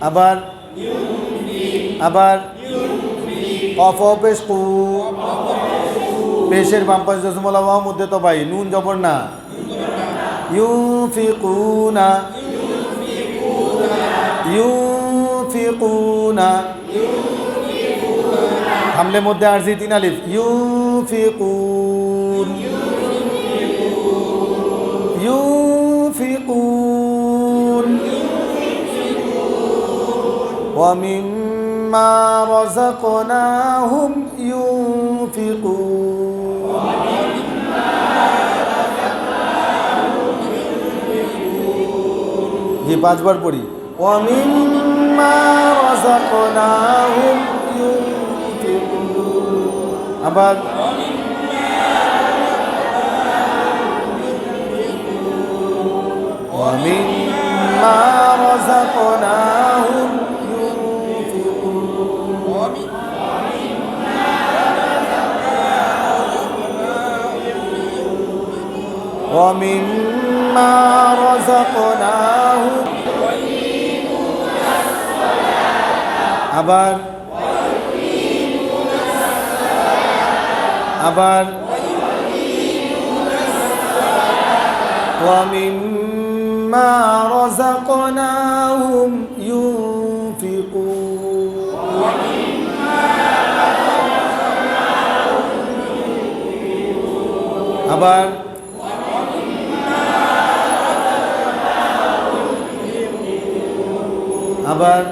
আবার আবার কফ পেশ কু পেশের বাম পাশে জসমলা ওয়া মধ্যে তো ভাই নুন জবর না ইউফিকুনা ইউফিকুনা হামলে মধ্যে আরজি তিন আলিফ ইউফিকুন ইউফিকুন ওয়া মিম্মা রাযাকনাহুম ইউফিকুন জি পাঁচবার পড়ি ওয়া মিম্মা রাযাকনাহুম ইউফিকুন আবার ওয়া মিম্মা রাযাকনাহুম ومما رزقناهم আবার আবার ومما رزقناهم ينفقون আবার আবার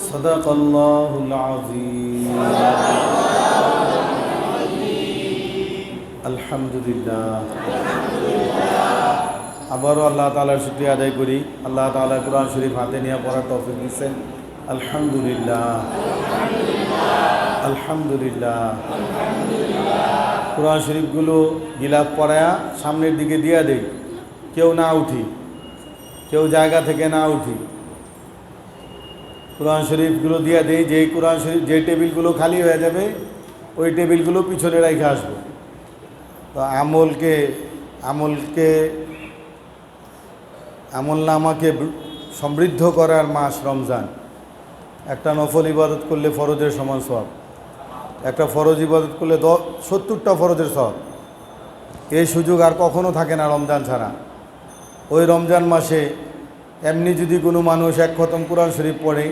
সাদাকাল্লাহুল আযীম আলহামদুলিল্লাহ আবারও আল্লাহ তাআলার শুকরিয়া আদায় করি আল্লাহ তাআলা কোরআন শরীফ হাতে নিয়ে পড়ার তৌফিক দিয়েছেন আলহামদুলিল্লাহ আলহামদুলিল্লাহ কোরআন শরীফগুলো গিলাফ পড়ায়া সামনের দিকে দিয়ে দেই কেউ না উঠি কেউ জায়গা থেকে না উঠি কোরআন শরীফগুলো দিয়ে দেই যেই কোরআন শরীফ যে টেবিলগুলো খালি হয়ে যাবে ওই টেবিলগুলো পিছনে রেখে আসবো তো আমলনামাকে সমৃদ্ধ করার মাস রমজান একটা নফল ইবাদত করলে ফরজের সমান সওয়াব একটা ফরজ ইবাদত করলে 70টা ফরজের সওয়াব এই সুযোগ আর কখনো থাকে না রমজান ছাড়া ওই রমজান মাসে এমনি যদি কোনো মানুষ এক খতম কোরআন শরীফ পড়ে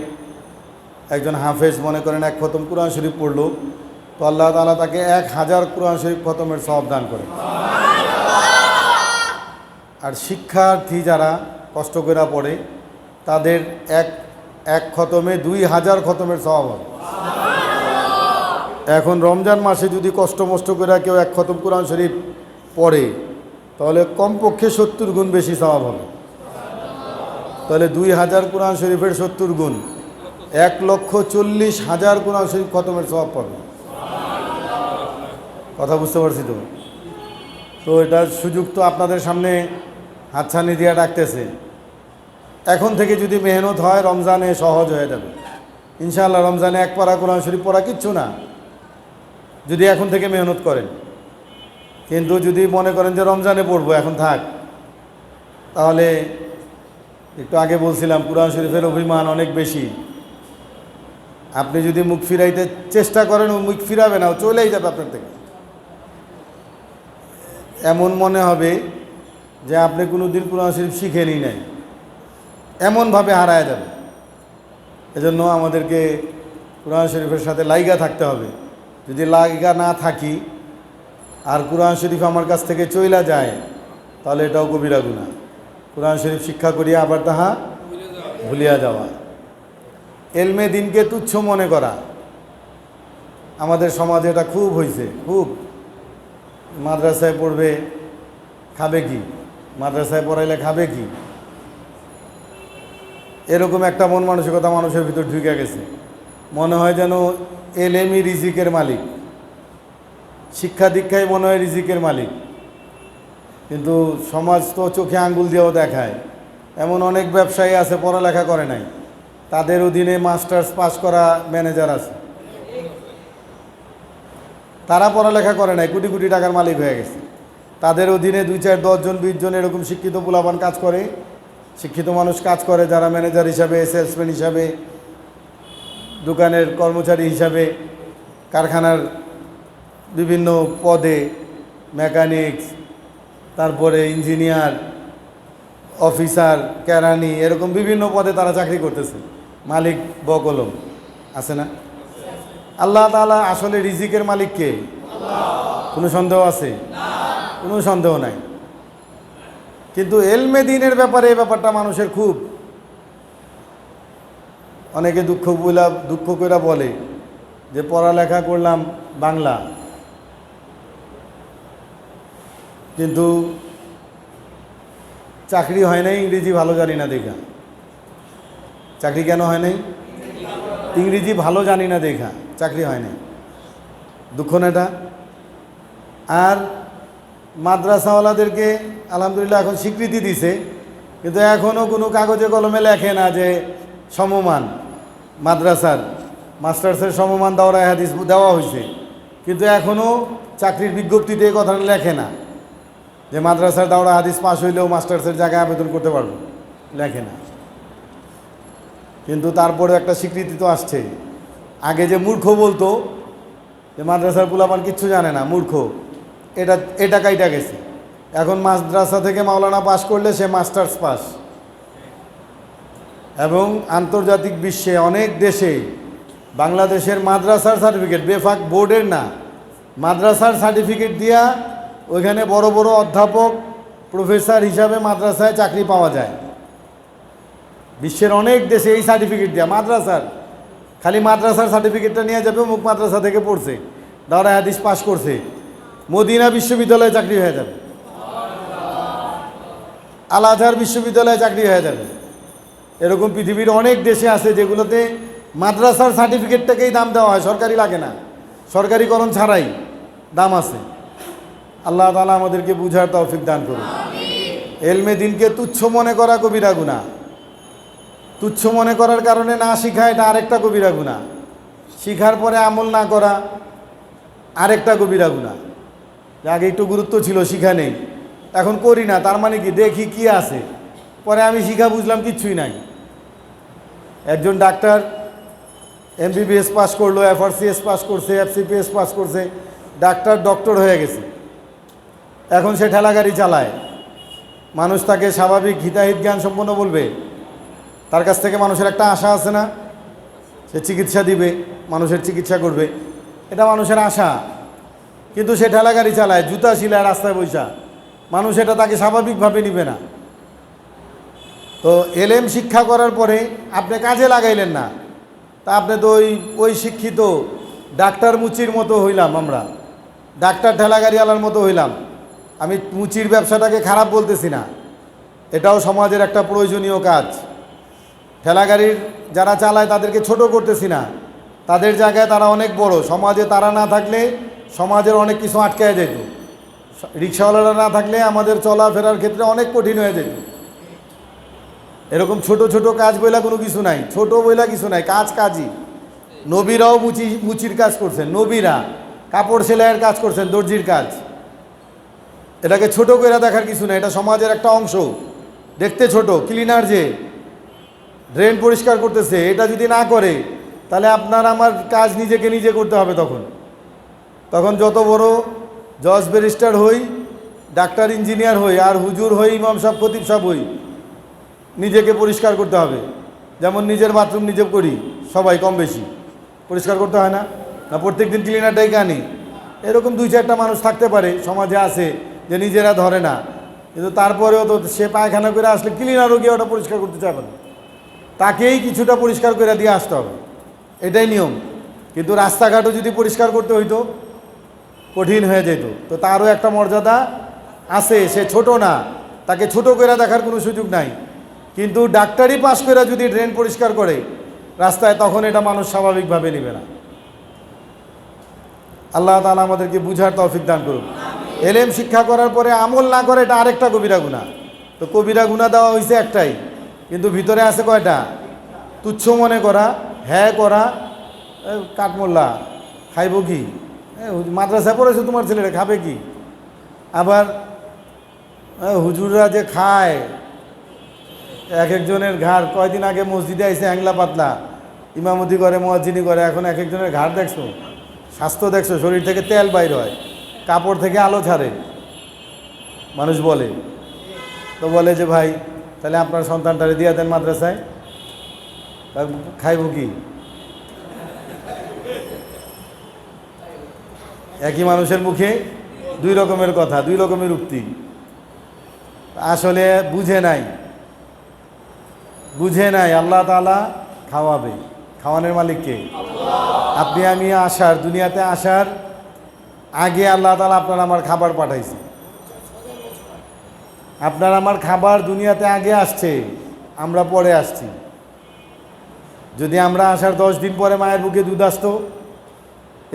একজন হাফেজ মনে করেন এক খতম কোরআন শরীফ পড়লো তো আল্লাহ তাআলা তাকে 1000 কোরআন শরীফ খতমের সওয়াব দান করে আর শিক্ষার্থী যারা কষ্ট করে পড়ে তাদের এক খতমে 2000 খতমের সওয়াব হবে এখন রমজান মাসে যদি কষ্ট মষ্ট করে কেউ এক খতম কোরআন শরীফ পড়ে তাহলে কমপক্ষে 70 গুণ বেশি সওয়াব হবে তাহলে 2000 কোরআন শরীফের 70 গুণ 1,40,000 কোরআন শরীফ খতমের সওয়াব পাবে কথা বুঝতে পারছি তো তো এটার সুযোগ তো আপনাদের সামনে হাতছানি দিয়া ডাকতেছে। এখন থেকে যদি মেহনত হয় রমজানে সহজ হয়ে যাবে ইনশাআল্লাহ। রমজানে এক পারা কোরআন শরীফ পড়া কিচ্ছু না, যদি এখন থেকে মেহনত করেন। কিন্তু যদি মনে করেন যে রমজানে পড়বো এখন থাক, তাহলে একটু আগে বলছিলাম কোরআন শরীফের অভিমান অনেক বেশি। আপনি যদি মুখ ফিরাইতে চেষ্টা করেন ও মুখ ফিরাবে না, ও চলেই যাবে আপনার থেকে। এমন মনে হবে যে আপনি কোনো দিন কোরআন শরীফ শিখেনি নাই, এমনভাবে হারায় যাবে। এজন্য আমাদেরকে কোরআন শরীফের সাথে লাইগা থাকতে হবে। যদি লাইগা না থাকি আর কোরআন শরীফ আমার কাছ থেকে চইলা যায়, তাহলে এটাও কবিরা গুনাহ। কোরআন শরীফ শিক্ষা করিয়া আবার তাহা ভুলিয়া যাওয়া। এলমে দিনকে তুচ্ছ মনে করা, আমাদের সমাজে এটা খুব হয়েছে। খুব মাদ্রাসায় পড়বে, খাবে কি? মাদ্রাসায় পড়াইলে খাবে কি? এরকম একটা মন মানসিকতা মানুষের ভিতর ঢুকে গেছে। মনে হয় যেন এলেমই রিজিকের মালিক, শিক্ষা দীক্ষাই মনে হয় রিজিকের মালিক। কিন্তু সমাজ তো চোখে আঙ্গুল দিয়েও দেখায়। এমন অনেক ব্যবসায়ী আছে পড়ালেখা করে নাই, তাদের অধীনে মাস্টার্স পাস করা ম্যানেজার আছে, তারা পড়ালেখা করে নাই, কোটি কোটি টাকার মালিক হয়ে গেছে। তাদের অধীনে 2, 4, 10 জন 20 জন এরকম শিক্ষিত পোলাপান কাজ করে, শিক্ষিত মানুষ কাজ করে, যারা ম্যানেজার হিসাবে, সেলসম্যান হিসাবে, দোকানের কর্মচারী হিসাবে, কারখানার বিভিন্ন পদে, মেকানিক্স, তারপরে ইঞ্জিনিয়ার, অফিসার, কেরানি, এরকম বিভিন্ন পদে তারা চাকরি করতেছে। মালিক বকলম আছে না? আল্লাহ তাআলা আসলে রিজিকের মালিক কে? কোনো সন্দেহ আছে? কোনো সন্দেহ নাই। কিন্তু এলমে দ্বীনের ব্যাপারে এই ব্যাপারটা মানুষের খুব, অনেকে দুঃখ করে বলে যে পড়ালেখা করলাম বাংলা, কিন্তু চাকরি হয় নাই, ইংরেজি ভালো জানি না দেখা। চাকরি কেন হয় নাই? ইংরেজি ভালো জানি না দেখা চাকরি হয় নাই। দুঃখ না এটা? আর মাদ্রাসাওয়ালাদেরকে আলহামদুলিল্লাহ এখন স্বীকৃতি দিছে, কিন্তু এখনও কোনো কাগজে কলমে লেখে না যে সমমান মাদ্রাসার মাস্টার্সের সমমান দাওরায়ে হাদিস দেওয়া হয়েছে, কিন্তু এখনও চাকরির বিজ্ঞপ্তিতে এই কথাটা লেখে না যে মাদ্রাসার দাওরা হাদিস পাশ হইলেও মাস্টার্সের জায়গায় আবেদন করতে পারবে, লেখে না। কিন্তু তারপরে একটা স্বীকৃতি তো আসছে। আগে যে মূর্খ বলতো যে মাদ্রাসার পোলাপান কিচ্ছু জানে না, মূর্খ, এটা কাইটা গেছে। এখন মাদ্রাসা থেকে মাওলানা পাশ করলে সে মাস্টার্স পাস। এবং আন্তর্জাতিক বিশ্বে অনেক দেশে বাংলাদেশের মাদ্রাসার সার্টিফিকেট, বেফাক বোর্ডের না, মাদ্রাসার সার্টিফিকেট দিয়া ওইখানে বড় বড় অধ্যাপক, প্রফেসর হিসাবে মাদ্রাসায় চাকরি পাওয়া যায়। বিশ্বের অনেক দেশে এই সার্টিফিকেট দেয়া, মাদ্রাসার, খালি মাদ্রাসার সার্টিফিকেটটা নিয়ে যাবে, মুখ মাদ্রাসা থেকে পড়ছে, দাওরায়ে হাদিস পাশ করছে, মদিনা বিশ্ববিদ্যালয়ে চাকরি হয়ে যাবে, আল আজহার বিশ্ববিদ্যালয়ে চাকরি হয়ে যাবে। এরকম পৃথিবীর অনেক দেশে আছে যেগুলোতে মাদ্রাসার সার্টিফিকেটটাকেই দাম দেওয়া হয়, সরকারি লাগে না, সরকারিকরণ ছাড়াই দাম আছে। আল্লাহ তাআলা আমাদেরকে বুঝার তৌফিক দান করুন। এলমে দ্বীনকে তুচ্ছ মনে করা কবিরা গুনাহ। তুচ্ছ মনে করার কারণে না শিখা, এটা আরেকটা কবিরা গুনাহ। শিখার পরে আমল না করা আরেকটা কবিরা গুনাহ। আগে একটু গুরুত্ব ছিল, শিখা নেই, এখন করি না, তার মানে কি দেখি কি আছে, পরে আমি শিখা বুঝলাম কিচ্ছুই নাই। একজন ডাক্তার MBBS পাস করলো, FRCS পাস করছে, FCPS পাস করছে, ডক্টর হয়ে গেছে। এখন সে ঠেলা গাড়ি চালায়, মানুষ তাকে স্বাভাবিক হিতাহিত জ্ঞান সম্পন্ন বলবে? তার কাছ থেকে মানুষের একটা আশা আছে না, সে চিকিৎসা দিবে, মানুষের চিকিৎসা করবে, এটা মানুষের আশা। কিন্তু সে ঠেলা গাড়ি চালায়, জুতা শিলায়, রাস্তায় বৈশা, মানুষ এটা তাকে স্বাভাবিকভাবে নিবে না। তো এলেম শিক্ষা করার পরে আপনি কাজে লাগাইলেন না, তা আপনি তো ওই শিক্ষিত ডাক্তার মুচির মতো হইলাম, আমরা ডাক্তার ঠেলা গাড়িওয়ালার মতো হইলাম। আমি মুচির ব্যবসাটাকে খারাপ বলতেছি না, এটাও সমাজের একটা প্রয়োজনীয় কাজ। ঠেলাগাড়ির যারা চালায় তাদেরকে ছোট করতেছি না, তাদের জায়গায় তারা অনেক বড়। সমাজে তারা না থাকলে সমাজের অনেক কিছু আটকায় যেত, রিক্সাওয়ালারা না থাকলে আমাদের চলাফেরার ক্ষেত্রে অনেক কঠিন হয়ে যেত। এরকম ছোট ছোট কাজ বইলা কোনো কিছু নাই, ছোট বইলা কিছু নাই, কাজ কাজই। নবীরাও মুচির কাজ করছেন, নবীরা কাপড় সেলাইয়ের কাজ করছেন, দর্জির কাজ। এটাকে ছোট করে দেখার কিছু নাই, এটা সমাজের একটা অংশ। দেখতে ছোট, ক্লিনার যে ড্রেন পরিষ্কার করতেছে, এটা যদি না করে তাহলে আপনার আমার কাজ নিজেকে নিজে করতে হবে। তখন যত বড় জজ ব্যারিস্টার হই, ডাক্তার ইঞ্জিনিয়ার হই, আর হুজুর হই, ইমাম সাহেব খতিব সাহেব হই, নিজেকে পরিষ্কার করতে হবে। যেমন নিজের বাথরুম নিজে করি, সবাই কম বেশি পরিষ্কার করতে হয় না? না প্রত্যেক দিন ক্লিনারটাই কানি? এরকম 2-4টা মানুষ থাকতে পারে সমাজে, আছে যে নিজেরা ধরে না, কিন্তু তারপরেও তো সে পায়খানা করে আসলে ক্লিনারও গিয়ে ওটা পরিষ্কার করতে চাবে না, তাকেই কিছুটা পরিষ্কার করে দিয়ে আসতে হবে, এটাই নিয়ম। কিন্তু রাস্তাঘাটও যদি পরিষ্কার করতে হইতো কঠিন হয়ে যেত। তো তারও একটা মর্যাদা আছে, সে ছোট না, তাকে ছোট করে দেখার কোনো সুযোগ নাই। কিন্তু ডাক্তারি পাশ করে যদি ড্রেন পরিষ্কার করে রাস্তায়, তখন এটা মানুষ স্বাভাবিকভাবে নেবে না। আল্লাহ তাআলা আমাদেরকে বুঝার তৌফিক দান করুন। এলেম শিক্ষা করার পরে আমল না করে, এটা আরেকটা কবিরা গুনাহ। তো কবিরা গুনাহ দেওয়া হয়েছে একটাই, কিন্তু ভিতরে আছে কয়টা? তুচ্ছ মনে করা, হ্যাঁ করা, কাঠমোল্লা খাইব কি, মাদ্রাসায় পড়েছে তোমার ছেলেরা খাবে কি, আবার হুজুররা যে খায়, এক একজনের ঘাড়, কয়দিন আগে মসজিদে আইসে হ্যাংলা পাতলা, ইমামতি করে, মুয়াজ্জিনি করে, এখন এক একজনের ঘাড় দেখছো, স্বাস্থ্য দেখছো, শরীর থেকে তেল বাইর হয়, কাপড় থেকে আলো ছাড়ে। মানুষ বলে, তো বলে যে ভাই তাহলে আপনার সন্তানটারে দিয়ে দেন মাদ্রাসায়, খাইব কি? একই মানুষের মুখে দুই রকমের কথা, দুই রকমের উক্তি। আসলে বুঝে নাই আল্লাহ তাআলা খাওয়াবে, খাওয়ানোর মালিক কে? আপনি আমি দুনিয়াতে আসার আগে আল্লাহ তাআলা আপনার আমার খাবার পাঠাইছে। আপনার আমার খাবার দুনিয়াতে আগে আসছে, আমরা পরে আসছি। যদি আমরা আসার 10 দিন পরে মায়ের বুকে দুধ আসতো,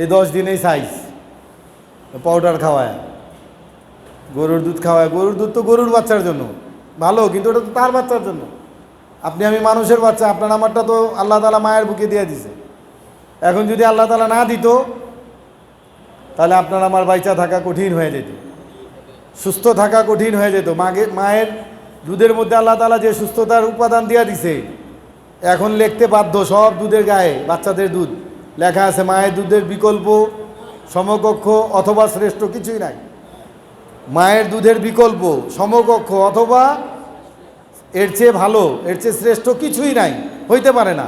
এই 10 দিনেই সাইজ পাউডার খাওয়ায়, গরুর দুধ খাওয়ায়। গরুর দুধ তো গরুর বাচ্চার জন্য ভালো, কিন্তু ওটা তো তার বাচ্চার জন্য। আপনি আমি মানুষের বাচ্চা, আপনার আমারটা তো আল্লাহ তাআলা মায়ের বুকে দিয়ে দিছে। এখন যদি আল্লাহ তাআলা না দিত, তাহলে আপনার আমার বাইচা থাকা কঠিন হয়ে যেত, সুস্থ থাকা কঠিন হয়ে যেত। মায়ের দুধের মধ্যে আল্লাহ তাআলা যে সুস্থতার উপাদান দিয়ে দিছে, এখন লিখতে বাধ্য সব দুধের গায়ে, বাচ্চাদের দুধ লেখা আছে মায়ের দুধের বিকল্প, সমকক্ষ অথবা শ্রেষ্ঠ কিছুই নাই। মায়ের দুধের বিকল্প, সমকক্ষ অথবা এর চেয়ে ভালো, এর চেয়ে শ্রেষ্ঠ কিছুই নাই, হইতে পারে না।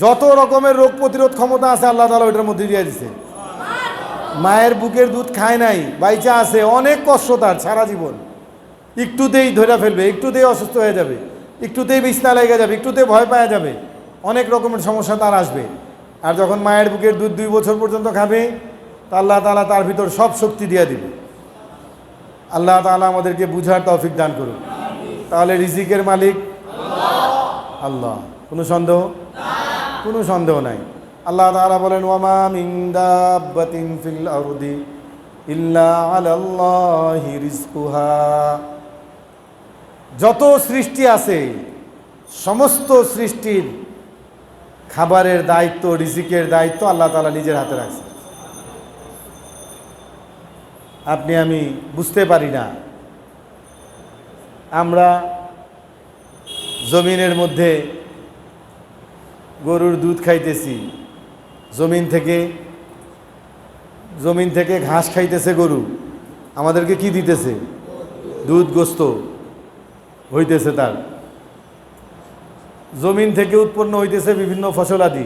যত রকমের রোগ প্রতিরোধ ক্ষমতা আছে আল্লাহ তাআলা ওইটার মধ্যে দিয়ে দিছে। মায়ের বুকের দুধ খায় নাই, বাইচা আছে, অনেক কষ্ট তার সারা জীবন। একটুতেই ধরে ফেলবে, একটুতেই অসুস্থ হয়ে যাবে, একটুতেই বিছনা লেগে যাবে, একটুতেই ভয় পাওয়া যাবে, অনেক রকমের সমস্যা তার আসবে। আর যখন মায়ের বুকের দুধ 2 বছর পর্যন্ত খাবে, তা আল্লাহ তাআলা তার ভিতর সব শক্তি দিয়ে দিবে। আল্লাহ তাআলা আমাদেরকে বুঝার তৌফিক দান করুন। তাহলে রিজিকের মালিক আল্লাহ, কোনো সন্দেহ? কোনো সন্দেহ নাই। আল্লাহ তাআলা বলেন, ওয়ামা মিন দাব্বাতিন ফিল আরদি ইল্লা আলাল্লাহি রিজকুহা। যত সৃষ্টি আছে সমস্ত সৃষ্টির খাবারের দায়িত্ব, রিজিকের দায়িত্ব আল্লাহ তাআলা নিজের হাতে রাখছে। আপনি আমি বুঝতে পারি না। আমরা জমিনের মধ্যে গরুর দুধ খাইতেছি, জমিন থেকে ঘাস খাইতেছে গরু, আমাদেরকে কি দিতেছে? দুধ, গোস্ত হইতেছে তার। জমিন থেকে উৎপন্ন হইতেছে বিভিন্ন ফসলাদি,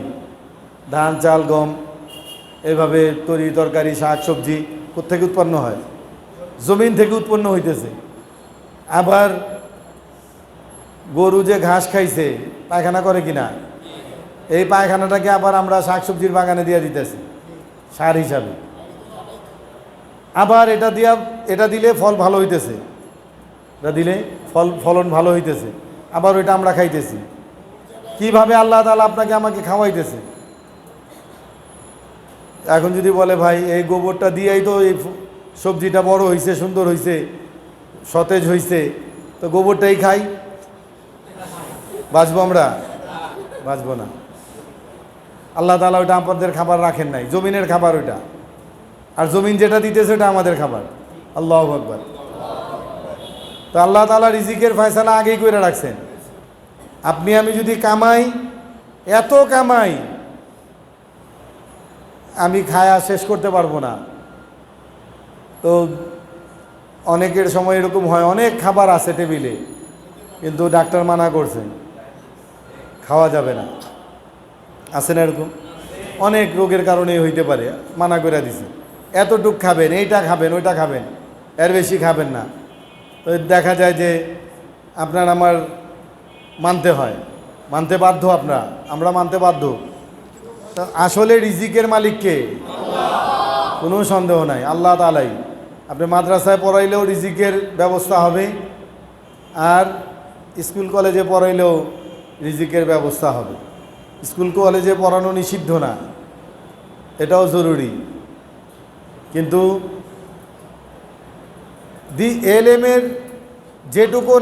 ধান, চাল, গম, এভাবে তরি তরকারি, শাক সবজি কোত্থেকে উৎপন্ন হয়? জমিন থেকে উৎপন্ন হইতেছে। আবার গরু যে ঘাস খাইছে, পায়খানা করে কিনা, এই পায়খানাটাকে আবার আমরা শাক সবজির বাগানে দিয়ে দিতেছি সার হিসাবে। আবার এটা দিলে ফল ভালো হইতেছে, এটা দিলে ফলন ভালো হইতেছে, আবার ওইটা আমরা খাইতেছি। কিভাবে আল্লাহ তাআলা আপনাকে আমাকে খাওয়াইতেছে? এখন যদি বলে ভাই এই গোবরটা দিয়েই তো এই সবজিটা বড় হয়েছে, সুন্দর হয়েছে, সতেজ হয়েছে, তো গোবরটাই খাই, বাঁচবো আমরা? বাঁচবো না। আল্লাহ তাআলা ওইটা আমাদের খাবার রাখেন নাই, জমিনের খাবার ওইটা, আর জমিন যেটা দিতেছে ওটা আমাদের খাবার। আল্লাহু আকবার। তো আল্লাহ তাআলা রিজিকের ফয়সালা আগেই করে রাখছেন। আপনি আমি যদি কামাই, এত কামাই, আমি খায়া শেষ করতে পারবো না। তো অনেকের সময় এরকম হয়, অনেক খাবার আছে টেবিলে, কিন্তু ডাক্তার মানা করছেন, খাওয়া যাবে না। আছে না এরকম? অনেক রোগের কারণে হইতে পারে, মানা করে দিছে, এতটুক খাবেন, এইটা খাবেন, ওইটা খাবেন, এর বেশি খাবেন না। তো দেখা যায় যে আপনার আমার মানতে হয়, মানতে বাধ্য, আমরা মানতে বাধ্য। তো আসলে রিজিকের মালিক কে? কোনো সন্দেহ নাই, আল্লাহ তাআলাই। আপনি মাদ্রাসায় পড়াইলেও রিজিকের ব্যবস্থা হবে, আর স্কুল কলেজে পড়াইলেও রিজিকের ব্যবস্থা হবে। স্কুল কলেজে পড়ানো নিষিদ্ধ না, এটাও জরুরি, কিন্তু এলেমের যেটুকু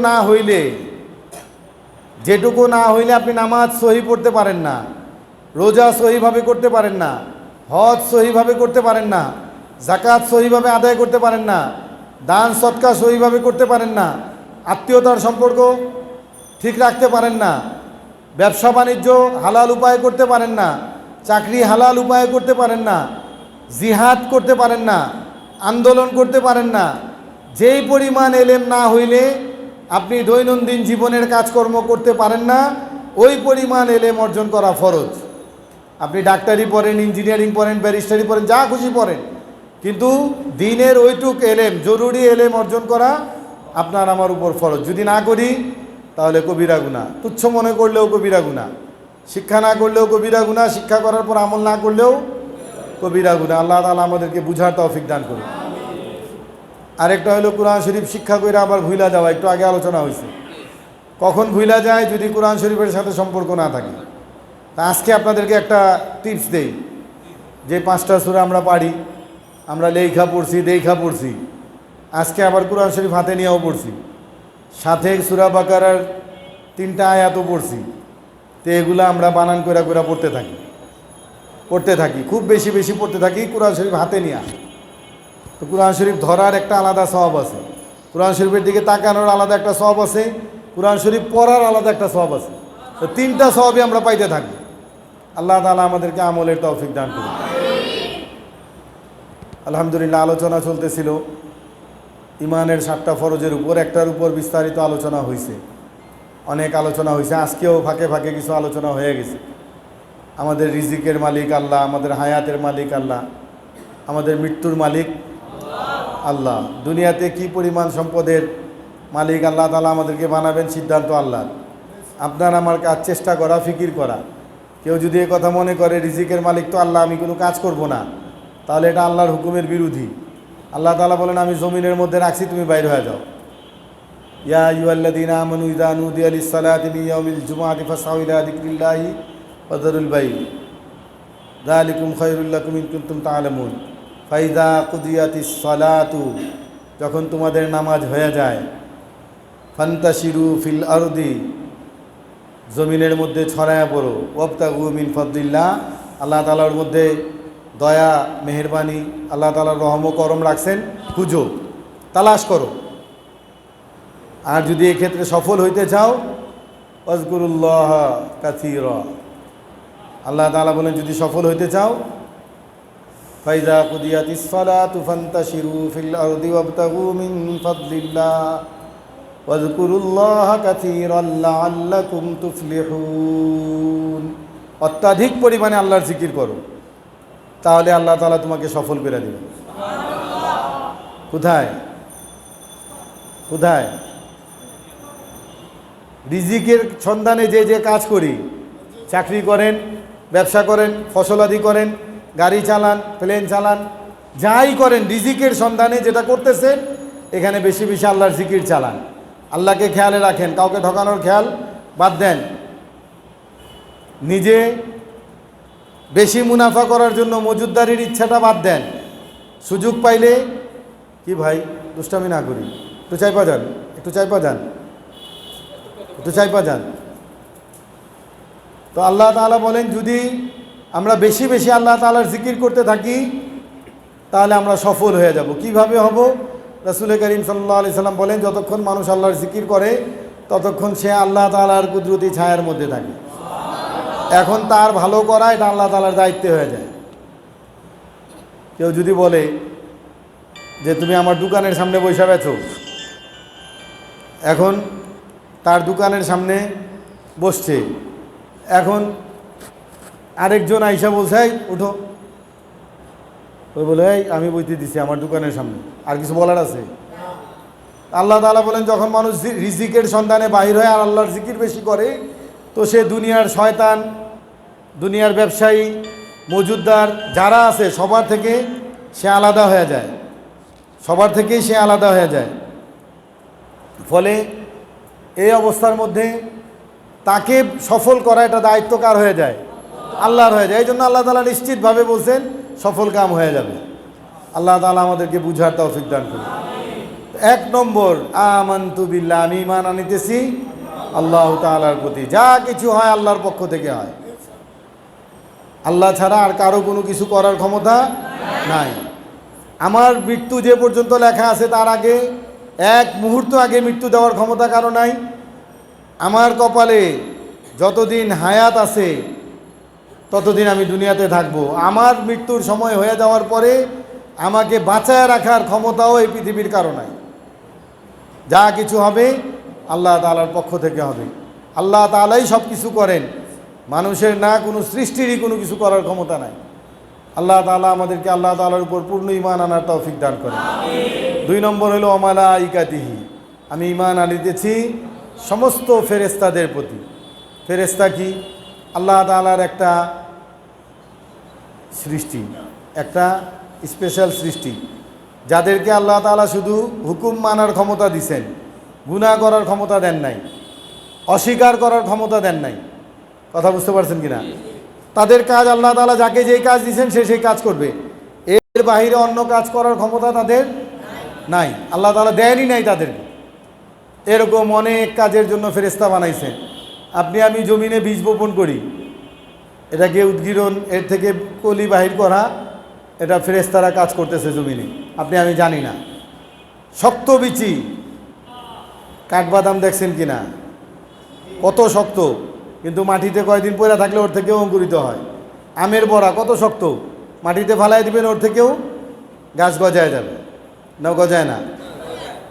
না হইলে আপনি নামাজ সহি পড়তে পারেন না, রোজা সহিভাবে করতে পারেন না, হজ সহিভাবে করতে পারেন না, যাকাত সহিভাবে আদায় করতে পারেন না, দান সৎকা সহিভাবে করতে পারেন না, আত্মীয়তার সম্পর্ক ঠিক রাখতে পারেন না, ব্যবসা বাণিজ্য হালাল উপায়ে করতে পারেন না, চাকরি হালাল উপায়ে করতে পারেন না, জিহাদ করতে পারেন না, আন্দোলন করতে পারেন না, যেই পরিমাণ এলেম না হইলে আপনি দৈনন্দিন জীবনের কাজকর্ম করতে পারেন না, ওই পরিমাণ এলেম অর্জন করা ফরজ। আপনি ডাক্তারি পড়েন, ইঞ্জিনিয়ারিং পড়েন, ব্যারিস্টারি পড়েন, যা খুশি পড়েন, কিন্তু দিনের ওইটুক এলেম, জরুরি এলেম অর্জন করা আপনার আমার উপর ফরজ। যদি না করি তাহলে কবিরা গুনাহ, তুচ্ছ মনে করলেও কবিরা গুনাহ, শিক্ষা না করলেও কবিরা গুনাহ, শিক্ষা করার পর আমল না করলেও কবিরা গুনাহ। আল্লাহ তাআলা আমাদেরকে বুঝার তৌফিক দান করুন। আরেকটা হলো কোরআন শরীফ শিক্ষা করে আবার ভুলা যাওয়া, একটু আগে আলোচনা হয়েছে। কখন ভুলা যায়? যদি কোরআন শরীফের সাথে সম্পর্ক না থাকে। তা আজকে আপনাদেরকে একটা টিপস দেই, যে 5টা সূরা আমরা পারি, আমরা লেখা পড়ছি, দেখা পড়ছি, আজকে আবার কোরআন শরীফ হাতে নিয়েও পড়ছি, সাথে সূরা বাকারার 3টা আয়াতও পড়ছি। তো এগুলো আমরা বানান করে পড়তে থাকি, খুব বেশি বেশি পড়তে থাকি কোরআন শরীফ হাতে নিয়ে। তো কোরআন শরীফ ধরার একটা আলাদা সওয়াব আছে, কোরআন শরীফের দিকে তাকানোর আলাদা একটা সওয়াব আছে, কোরআন শরীফ পড়ার আলাদা একটা সওয়াব আছে। তো 3টা সওয়াবই আমরা পাইতে থাকি। আল্লাহ তাআলা আমাদেরকে আমলের তৌফিক দান করুন। আলহামদুলিল্লাহ, আলোচনা চলতেছিল ইমানের 7টা ফরজের উপর, একটার উপর বিস্তারিত আলোচনা হয়েছে, অনেক আলোচনা হয়েছে। আজকেও ফাঁকে ফাঁকে কিছু আলোচনা হয়ে গেছে। আমাদের রিজিকের মালিক আল্লাহ, আমাদের হায়াতের মালিক আল্লাহ, আমাদের মৃত্যুর মালিক আল্লাহ। দুনিয়াতে কি পরিমাণ সম্পদের মালিক আল্লাহ তাআলা আমাদেরকে বানাবেন, সিদ্ধান্ত আল্লাহ। আপনার আমার কাজ চেষ্টা করা, ফিকির করা। কেউ যদি এ কথা মনে করে রিজিকের মালিক তো আল্লাহ, আমি কোনো কাজ করব না, তাহলে এটা আল্লাহর হুকুমের বিরোধী। আল্লাহ তাআলা বলেন, আমি জমিনের মধ্যে রাখছি, তুমি বাইরে হয়ে যাও। ইয়া আইয়ুহাল্লাযীনা আমানু ইযা নুদিয়া লিস-সালাতি মিন ইয়াউমিল জুমআতি ফাসআউ ইলা যিকরিল্লাহি ওয়া যারুল বাই', যালিকুম খায়রুল লাকুম ইন কুনতুম তা'লামুন। ফাইযা কুদিয়াতিস-সালাতু, যখন তোমাদের নামাজ হয়ে যায়, ফান্তাশিরু ফিল আরদি, জমিনের মধ্যে ছড়ায়া পড়ো, ওয়াবতাগু মিন ফাদলিল্লাহ, আল্লাহ তাআলার মধ্যে দয়া মেহেরবানি, আল্লাহ তাআলার রহম ও করম রাখছেন, খুঁজো, তালাশ করো। আর যদি এক্ষেত্রে সফল হইতে চাও, আযকুরুল্লাহ কাসীরা, আল্লাহ তাআলা বলেন যদি সফল হইতে চাও, ফাইযা কুদিয়াতিস সালাতু ফান্তাশিরু ফিল আরদি ওয়াবতাগু মিন ফাদলিল্লাহ ওয়াযকুরুল্লাহ কাসীরান লাআল্লাকুম তুফলিহুন। অত্যাধিক পরিমাণে আল্লাহর জিকির করো, তাহলে আল্লাহ তাআলা তোমাকে সফল করে দেবেন। কোথায় কোথায়? রিজিকের সন্ধানে যে যে কাজ করি, চাকরি করেন, ব্যবসা করেন, ফসলাদি করেন, গাড়ি চালান, প্লেন চালান, যাই করেন, রিজিকের সন্ধানে যেটা করতেছেন, এখানে বেশি বেশি আল্লাহর জিকির চালান, আল্লাহকে খেয়ালে রাখেন, কাউকে ঠকানোর খেয়াল বাদ দেন, নিজে বেশি মুনাফা করার জন্য মজুদদারির ইচ্ছাটা বাদ দেন। সুযোগ পাইলে কি ভাই, দুষ্টামি না করি, একটু চাই পা যান, একটু চাই পা যান, একটু চাই পা যান। তো আল্লাহ তাআলা বলেন, যদি আমরা বেশি বেশি আল্লাহ তাআলার জিকির করতে থাকি তাহলে আমরা সফল হয়ে যাব। কিভাবে হব? রাসূল করিম সাল্লাল্লাহু আলাইহি সাল্লাম বলেন, যতক্ষণ মানুষ আল্লাহর জিকির করে ততক্ষণ সে আল্লাহ তাআলার কুদরতি ছায়ার মধ্যে থাকে। এখন তার ভালো করা এটা আল্লাহ তাআলার দায়িত্ব হয়ে যায়। কেউ যদি বলে যে তুমি আমার দোকানের সামনে বসে বেছো, এখন তার দোকানের সামনে বসছে, এখন আরেকজন আইসা বলছে এই উঠো, ওই বলে এই আমি বইতে দিছি আমার দোকানের সামনে, আর কিছু বলার আছে? আল্লাহ তাআলা বলেন, যখন মানুষ রিজিকের সন্ধানে বাহির হয় আর আল্লাহর জিকির বেশি করে, তো সে দুনিয়ার শয়তান, দুনিয়ার ব্যবসায়ী, মজুদদার যারা আছে সবার থেকে সে আলাদা হয়ে যায়, সবার থেকেই সে আলাদা হয়ে যায়। ফলে এই অবস্থার মধ্যে তাকে সফল করা এটা দায়িত্ব কার হয়ে যায়? আল্লাহর হয়ে যায়। এই জন্য আল্লাহ তাআলা নিশ্চিতভাবে বলছেন সফল কাম হয়ে যাবে। আল্লাহ তাআলা আমাদেরকে বুঝার তৌফিক দান করুন। এক নম্বর, আমানতু বিল্লাহ, আমি ঈমান আনিতেছি আল্লাহ তাআলার প্রতি। যা কিছু হয় আল্লাহর পক্ষ থেকে হয়, আল্লাহ ছাড়া আর কারো কোনো কিছু করার ক্ষমতা নাই। আমার মৃত্যু যে পর্যন্ত লেখা আছে তার আগে, এক মুহূর্ত আগে মৃত্যু দেওয়ার ক্ষমতা কারো নাই। আমার কপালে যতদিন হায়াত আছে ততদিন আমি দুনিয়াতে থাকব। আমার মৃত্যুর সময় হয়ে যাওয়ার পরে আমাকে বাঁচায় রাখার ক্ষমতাও এই পৃথিবীর কারো নাই। যা কিছু হবে আল্লাহ তাআলার পক্ষ থেকে হবে। আল্লাহ তাআলাই সব কিছু করেন, মানুষের না কোনো সৃষ্টিরই কোনো কিছু করার ক্ষমতা নাই। আল্লাহ তাআলা আমাদেরকে আল্লাহ তাআলার উপর পূর্ণ ঈমান আনার তৌফিক দান করেন। দুই নম্বর হলো মালাইকাতিহি, আমি ঈমান আনিতেছি সমস্ত ফেরেশতাদের প্রতি। ফেরেশতা কি? আল্লাহ তাআলার একটা সৃষ্টি, একটা স্পেশাল সৃষ্টি, যাদেরকে আল্লাহ তাআলা শুধু হুকুম মানার ক্ষমতা দিছেন, গুনাহ করার ক্ষমতা দেন নাই, অস্বীকার করার ক্ষমতা দেন নাই। কথা বুঝতে পারছেন কিনা? তাদের কাজ আল্লাহ তাআলা যাকে যেই কাজ দিয়েছেন সে সেই কাজ করবে, এর বাহিরে অন্য কাজ করার ক্ষমতা তাদের নাই। আল্লাহ তাআলা দেনই নাই তাদেরকে। এরকম অনেক কাজের জন্য ফেরেশতা বানাইছেন। আপনি আমি জমিনে বীজ বপন করি, এটাকে উদ্গীরণ, এর থেকে কলি বাহির করা, এটা ফেরেশতারা কাজ করতেছে জমিনে, আপনি আমি জানি না। শক্ত বিচি, কাঠবাদাম দেখছেন কিনা, কত শক্ত, কিন্তু মাটিতে কয়েকদিন পড়ে থাকলে ওর থেকেও অঙ্কুরিত হয়। আমের বড়া কত শক্ত, মাটিতে ফালাই দিবেন ওর থেকেও গাছ গজায় যাবে, না গজায় না?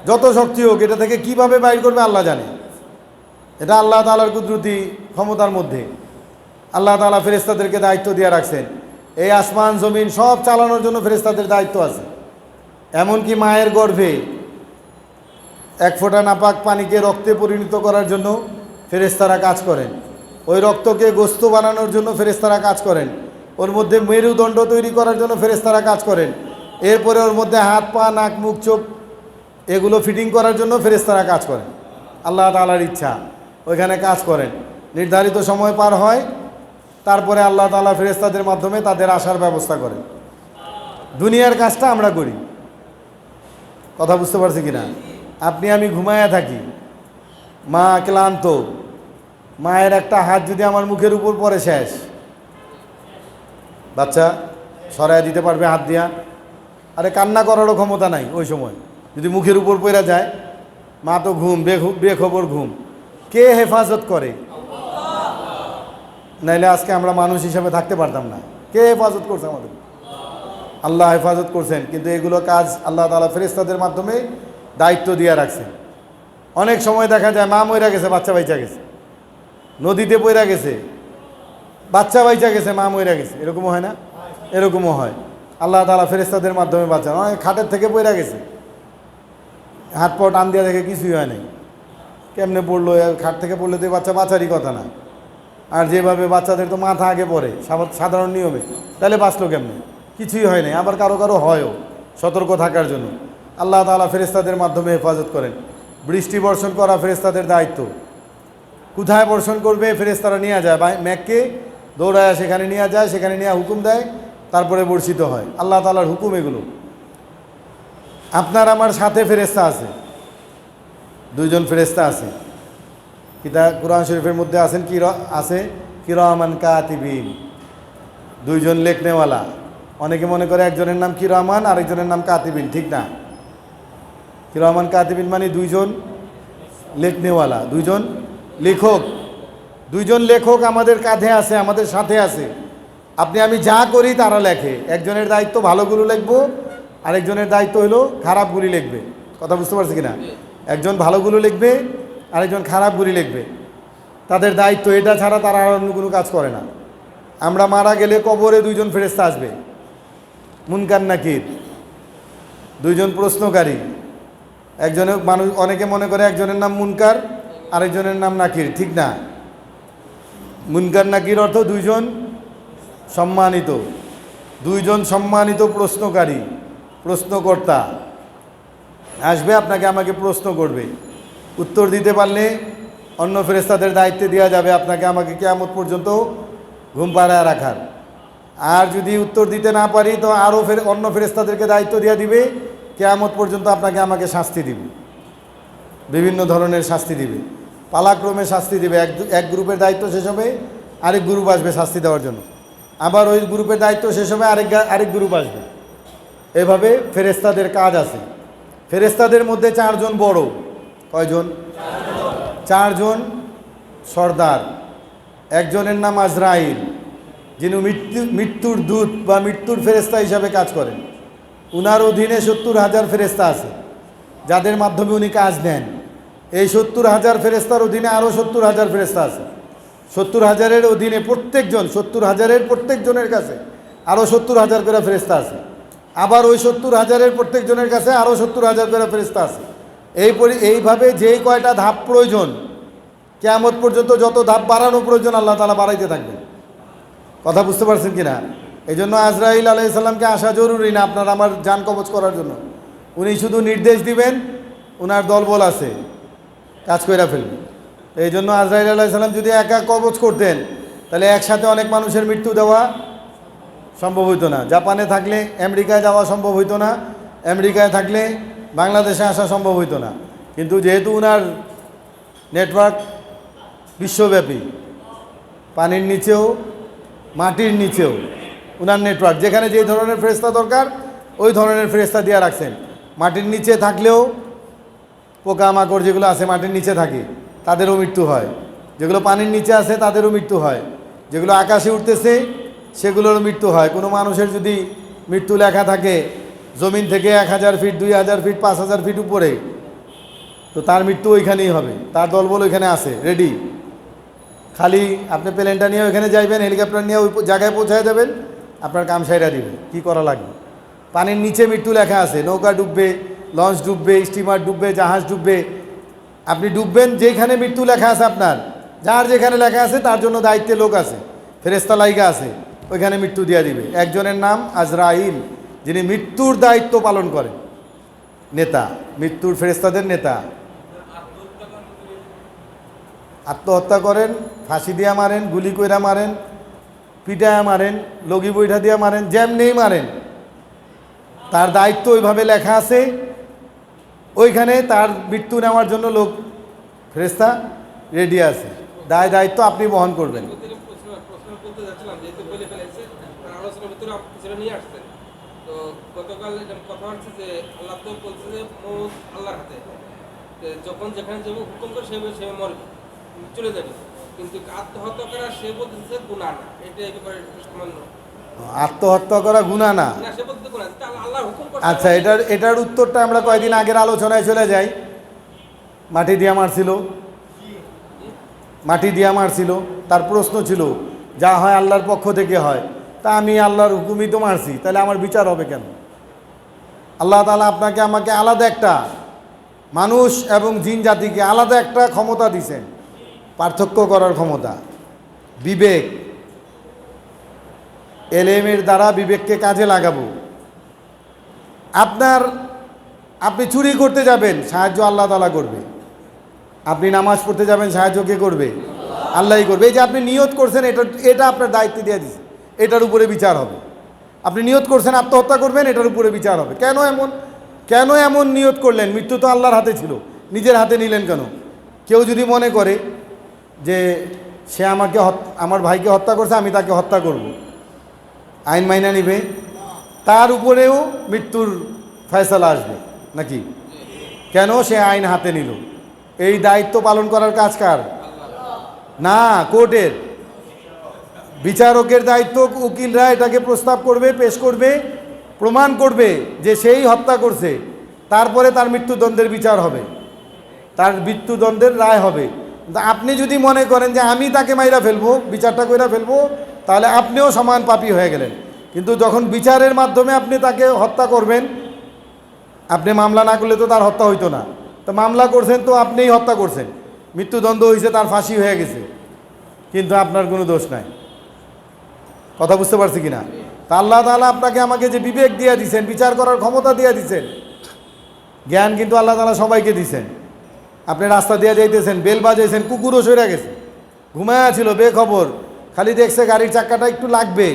যত শক্তি হোক, এটা থেকে কিভাবে বাইর করবে আল্লাহ জানে। এটা আল্লাহ তাআলার কুদরতি ক্ষমতার মধ্যে। আল্লাহ তাআলা ফেরেশতাদেরকে দায়িত্ব দিয়ে রাখছেন, এই আসমান জমিন সব চালানোর জন্য ফেরেশতাদের দায়িত্ব আছে। এমনকি মায়ের গর্ভে এক ফোঁটা নাপাক পানিকে রক্তে পরিণত করার জন্য ফেরেশতারা কাজ করেন, ওই রক্তকে গোস্ত বানানোর জন্য ফেরেশতারা কাজ করেন, ওর মধ্যে মেরুদণ্ড তৈরি করার জন্য ফেরেশতারা কাজ করেন, এরপরে ওর মধ্যে হাত পা নাক মুখ চোখ এগুলো ফিটিং করার জন্য ফেরেশতারা কাজ করেন। আল্লাহ তাআলার ইচ্ছা ওইখানে কাজ করেন, নির্ধারিত সময় পার হয়, তারপরে আল্লাহ তাআলা ফেরেশতাদের মাধ্যমে তাদের আসার ব্যবস্থা করেন। দুনিয়ার কাজটা আমরা করি। কথা বুঝতে পারছি কিনা? আপনি আমি ঘুমায়া থাকি, মা ক্লান্ত, মায়ের একটা হাত যদি আমার মুখের উপর পড়ে শেষ। বাচ্চা সরায় দিতে পারবে হাত দিয়া? আরে কান্না করারও ক্ষমতা নাই ওই সময়, যদি মুখের উপর পড়ে যায়। মা তো ঘুম, বেখবর ঘুম। কে হেফাজত করে? নাইলে আজকে আমরা মানুষ হিসাবে থাকতে পারতাম না। কে হেফাজত করছে আমাদের? আল্লাহ হেফাজত করছেন। কিন্তু এগুলো কাজ আল্লাহ তাআলা ফেরেশতাদের মাধ্যমে দায়িত্ব দিয়ে রাখছেন। অনেক সময় দেখা যায় মা মইরা গেছে, বাচ্চা বাইচা গেছে, নদীতে পইরা গেছে, বাচ্চা বাইচা গেছে, মা মইরা গেছে, এরকমও হয় না? এরকমও হয়। আল্লাহ তাআলা ফেরেশতাদের মাধ্যমে বাঁচান। অনেক খাটের থেকে পইরা গেছে, হাত পা টান দিয়ে দেখে কিছুই হয় নাই, কেমনে পড়লো? খাট থেকে পড়লে তো বাচ্চা বাঁচারই কথা না। আর যেভাবে বাচ্চাদের তো মাথা আগে পড়ে সাধারণ নিয়মে, তাহলে বাঁচলো কেমনে? কিছুই হয় নাই। আবার কারো কারো হয়ও, সতর্ক থাকার জন্য আল্লাহ তাআলা ফেরেশতাদের মাধ্যমে হেফাজত করেন। বৃষ্টি বর্ষণ করা ফেরেশতাদের দায়িত্ব। কোথায় বর্ষণ করবে ফেরেশতারা নিয়ে যায়, মেঘকে দৌড়ায় সেখানে নিয়ে যায়, সেখানে নিয়ে হুকুম দেয়, তারপরে বর্ষিত হয়। আল্লাহ তাআলার হুকুম এগুলো। আপনার আমার সাথে ফেরেশতা আছে, দুইজন ফেরেশতা আছে। কোরআন শরীফের মধ্যে আছেন কি আছে কিরামান কাতিবিন, দুইজন লেখনেওয়ালা। অনেকে মনে করে একজনের নাম কিরামান আরেকজনের নাম কাতিবিন, ঠিক না। কিরামান কাতিবিন মানে দুইজন লেখনেওয়ালা, দুইজন লেখক। দুইজন লেখক আমাদের কাঁধে আছে, আমাদের সাথে আছে। আপনি আমি যা করি তারা লেখে। একজনের দায়িত্ব ভালোগুলো লিখবো, আরেকজনের দায়িত্ব হলো খারাপগুলি লিখবে। কথা বুঝতে পারছি কিনা? একজন ভালোগুলো লিখবে, আরেকজন খারাপগুলি লিখবে। তাদের দায়িত্ব এটা, ছাড়া তারা আর অন্য কোনো কাজ করে না। আমরা মারা গেলে কবরে দুইজন ফেরেশতা আসবে, মুনকার নাকির, দুইজন প্রশ্নকারী। একজনের মানুষ, অনেকে মনে করে একজনের নাম মুনকার আরেকজনের নাম নাকির, ঠিক না। মুনকার নাকির অর্থ দুইজন সম্মানিত, দুইজন সম্মানিত প্রশ্নকারী, প্রশ্নকর্তা আসবে, আপনাকে আমাকে প্রশ্ন করবে। উত্তর দিতে পারলে অন্য ফেরেশতাদের দায়িত্বে দেওয়া যাবে আপনাকে আমাকে কিয়ামত পর্যন্ত ঘুম পাড়ায় রাখার। আর যদি উত্তর দিতে না পারি তো আরও অন্য ফেরেশতাদেরকে দায়িত্ব দেওয়া দিবে, কিয়ামত পর্যন্ত আপনাকে আমাকে শাস্তি দিবে, বিভিন্ন ধরনের শাস্তি দিবে, পালাক্রমে শাস্তি দিবে। এক গ্রুপের দায়িত্ব শেষ হবে, আরেক গ্রুপ আসবে শাস্তি দেওয়ার জন্য। আবার ওই গ্রুপের দায়িত্ব শেষ হবে, আরেক গ্রুপ আসবে। এভাবে ফেরেশতাদের কাজ আছে। ফেরেশতাদের মধ্যে চারজন বড়। কয়জন? চারজন সর্দার। একজনের নাম আজরাইল, যিনি মৃত্যুর দূত বা মৃত্যুর ফেরেশতা হিসাবে কাজ করেন। উনার অধীনে 70,000 ফেরেশতা আছে, যাদের মাধ্যমে উনি কাজ নেন। এই 70,000 ফেরেশতার অধীনে আরও 70,000 ফেরেশতা আছে। 70,000-এর অধীনে প্রত্যেকজন, 70,000-এর প্রত্যেকজনের কাছে আরও 70,000 করে ফেরেশতা আছে। আবার ওই 70,000-এর প্রত্যেকজনের কাছে আরও 70,000 করে ফেরেশতা আছে। এইভাবে যেই কয়টা ধাপ প্রয়োজন, কিয়ামত পর্যন্ত যত ধাপ বাড়ানো প্রয়োজন আল্লাহ তাআলা বাড়াইতে থাকবেন। কথা বুঝতে পারছেন কি না? এই জন্য আজরাইল আলাইহিস সালামকে আসা জরুরি না আপনার আমার জান কবজ করার জন্য। উনি শুধু নির্দেশ দিবেন, ওনার দলবল আছে, কাজ কইরা ফেলবে। এই জন্য আজরাইল আলাইহিস সালাম যদি একা কবজ করতেন তাহলে একসাথে অনেক মানুষের মৃত্যু দেওয়া সম্ভব হইতো না। জাপানে থাকলে আমেরিকায় যাওয়া সম্ভব হইতো না, আমেরিকায় থাকলে বাংলাদেশে আসা সম্ভব হইতো না। কিন্তু যেহেতু ওনার নেটওয়ার্ক বিশ্বব্যাপী, পানির নিচেও মাটির নিচেও ওনার নেটওয়ার্ক, যেখানে যে ধরনের ফেরেশতা দরকার ওই ধরনের ফেরেশতা দিয়ে রাখছেন। মাটির নিচে থাকলেও পোকামাকড় যেগুলো আছে মাটির নিচে থাকে তাদেরও মৃত্যু হয়, যেগুলো পানির নিচে আছে তাদেরও মৃত্যু হয়, যেগুলো আকাশে উঠতেছে সেগুলোরও মৃত্যু হয়। কোনো মানুষের যদি মৃত্যু লেখা থাকে জমিন থেকে 1000 ফিট, 2000 ফিট, 5000 ফিট উপরে, তো তার মৃত্যু ওইখানেই হবে। তার দলবল ওইখানে আছে রেডি। খালি আপনি প্লেনটা নিয়ে ওইখানে যাইবেন, হেলিকপ্টার নিয়ে ওই জায়গায় পৌঁছায় যাবেন, আপনার কাম সাইরা দিবে। কী করা লাগবে? পানির নিচে মৃত্যু লেখা আছে, নৌকা ডুববে, লঞ্চ ডুববে, স্টিমার ডুববে, জাহাজ ডুববে। আপনি ডুববেন, যেখানে মৃত্যু লেখা আছে আপনার, যার যেখানে লেখা আছে তার জন্য দায়িত্বে লোক আছে, ফেরেশতা লাইগা আছে, ওইখানে মৃত্যু দিয়ে দিবে। একজনের নাম আজরাইল, যিনি মৃত্যুর দায়িত্ব পালন করেন, নেতা, মৃত্যুর ফেরেশতাদের নেতা। আত্মহত্যা করেন, ফাঁসি দিয়া মারেন, গুলি কইরা মারেন, পিটায়া মারেন, লগি বৈঠা দিয়া মারেন, যেমনেই মারেন, তার দায়িত্ব ওইভাবে লেখা আছে। ওইখানে তার মৃত্যু নেওয়ার জন্য লোক ফেরেশতা রেডি আছে। দায়িত্ব আপনি বহন করবেন। তো গতকাল কথা হচ্ছে যে আল্লাহ তো বলছে যে মৌত আল্লাহর হাতে, যখন যেখানে যাবে হুকুম করে সে মরবে, চলে যাবে। কিন্তু আত্মহত্যা করা সে বলতেছে গুনাহ না, এটা একেবারে সামান্য। আত্মহত্যা করা গুনাহ না? সে বলতে গুনাহ, আল্লাহর হুকুম করে। আচ্ছা, এটার উত্তরটা আমরা কয়েকদিন আগের আলোচনায় চলে যাই। মাটি দিয়া মারছিল, মাটি দিয়া মারছিল, তার প্রশ্ন ছিল যা হয় আল্লাহর পক্ষ থেকে হয়, তা আমি আল্লাহর হুকুমই তো মারছি, তাহলে আমার বিচার হবে কেন? আল্লাহ তাআলা আপনাকে আমাকে আলাদা একটা, মানুষ এবং জিন জাতিকে আলাদা একটা ক্ষমতা দিছেন, পার্থক্য করার ক্ষমতা, বিবেক। এলেমের দ্বারা বিবেককে কাজে লাগাবো। আপনি চুরি করতে যাবেন, সাহায্য আল্লাহ তাআলা করবে। আপনি নামাজ পড়তে যাবেন, সাহায্য কে করবে? আল্লাহই করবে। এই যে আপনি নিয়ত করছেন, এটা আপনার দায়িত্ব দিয়ে দিচ্ছে, এটার উপরে বিচার হবে। আপনি নিয়ত করছেন আত্মহত্যা করবেন, এটার উপরে বিচার হবে। কেন এমন? কেন এমন নিয়ত করলেন? মৃত্যু তো আল্লাহর হাতে ছিল, নিজের হাতে নিলেন কেন? কেউ যদি মনে করে যে সে আমার ভাইকে হত্যা করছে, আমি তাকে হত্যা করব, আইন মাইনা নিবে, তার উপরেও মৃত্যুর ফয়সালা আসবে নাকি? কেন সে আইন হাতে নিল? এই দায়িত্ব পালন করার কাজ কার? না, কোর্টের। বিচারকের দায়িত্ব, উকিলরা এটাকে প্রস্তাব করবে, পেশ করবে, প্রমাণ করবে যে সেই হত্যা করছে, তারপরে তার মৃত্যুদণ্ডের বিচার হবে, তার মৃত্যুদণ্ডের রায় হবে। আপনি যদি মনে করেন যে আমি তাকে মাইরা ফেলবো, বিচারটা কইরা ফেলবো, তাহলে আপনিও সমান পাপী হয়ে গেলেন। কিন্তু যখন বিচারের মাধ্যমে আপনি তাকে হত্যা করবেন, আপনি মামলা না করলে তো তার হত্যা হইতো না, তো মামলা করছেন তো আপনিই হত্যা করছেন, মৃত্যুদণ্ড হয়েছে, তার ফাঁসি হয়ে গেছে, কিন্তু আপনার কোনো দোষ নাই। কথা বুঝতে পারছি কিনা? তা আল্লাহ তাআলা আপনাকে আমাকে যে বিবেক দিয়ে দিছেন, বিচার করার ক্ষমতা দিয়ে দিছেন, জ্ঞান কিন্তু আল্লাহ তাআলা সবাইকে দিছেন। আপনি রাস্তা দিয়ে যাইতেছেন, বেল বাজাইছেন, কুকুরও সরে গেছে, ঘুমায়া ছিল বেখবর, খালি দেখছে গাড়ির চাক্কাটা একটু লাগবে,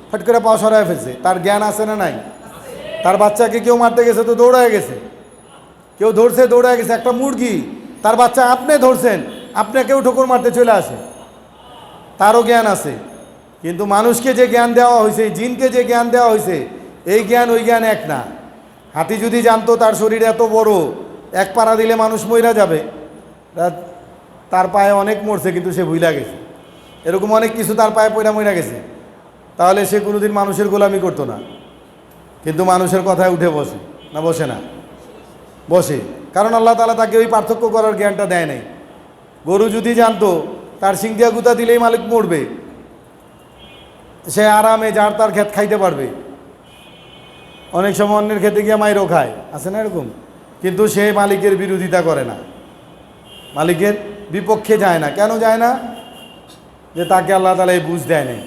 ফট করে পাও সরায় ফেলছে। তার জ্ঞান আছে না নাই? তার বাচ্চাকে কেউ মারতে গেছে তো দৌড়ায় গেছে, কেউ ধরছে দৌড়ায় গেছে। একটা মুরগি, তার বাচ্চা আপনি ধরছেন, আপনাকেও ঠোকর মারতে চলে আসে, তারও জ্ঞান আছে। কিন্তু মানুষকে যে জ্ঞান দেওয়া হয়েছে, জিনকে যে জ্ঞান দেওয়া হয়েছে, এই জ্ঞান ওই জ্ঞান এক না। হাতি যদি জানতো তার শরীর এত বড়, এক পাড়া দিলে মানুষ মইরা যাবে, তার পায়ে অনেক মরছে কিন্তু সে ভুইলা গেছে, এরকম অনেক কিছু তার পায়ে পয়রা মইরা গেছে, তাহলে সে কোনোদিন মানুষের গোলামি করতো না। কিন্তু মানুষের কথায় উঠে বসে না? বসে না? বসে, কারণ আল্লাহ তাআলা তাকে ওই পার্থক্য করার জ্ঞানটা দেয় নাই। গরু যদি জানতো তার সিং দিয়া গুতা দিলেই মালিক মরবে, সে আরামে যার তার ক্ষেত খাইতে পারবে। অনেক সময় অন্যের খেতে গিয়ে মাইরও খায়, আছে না এরকম? কিন্তু সে মালিকের বিরোধিতা করে না, মালিকের বিপক্ষে যায় না। কেন যায় না? যে তাকে আল্লাহ তাআলা এই বুঝ দেয় নাই,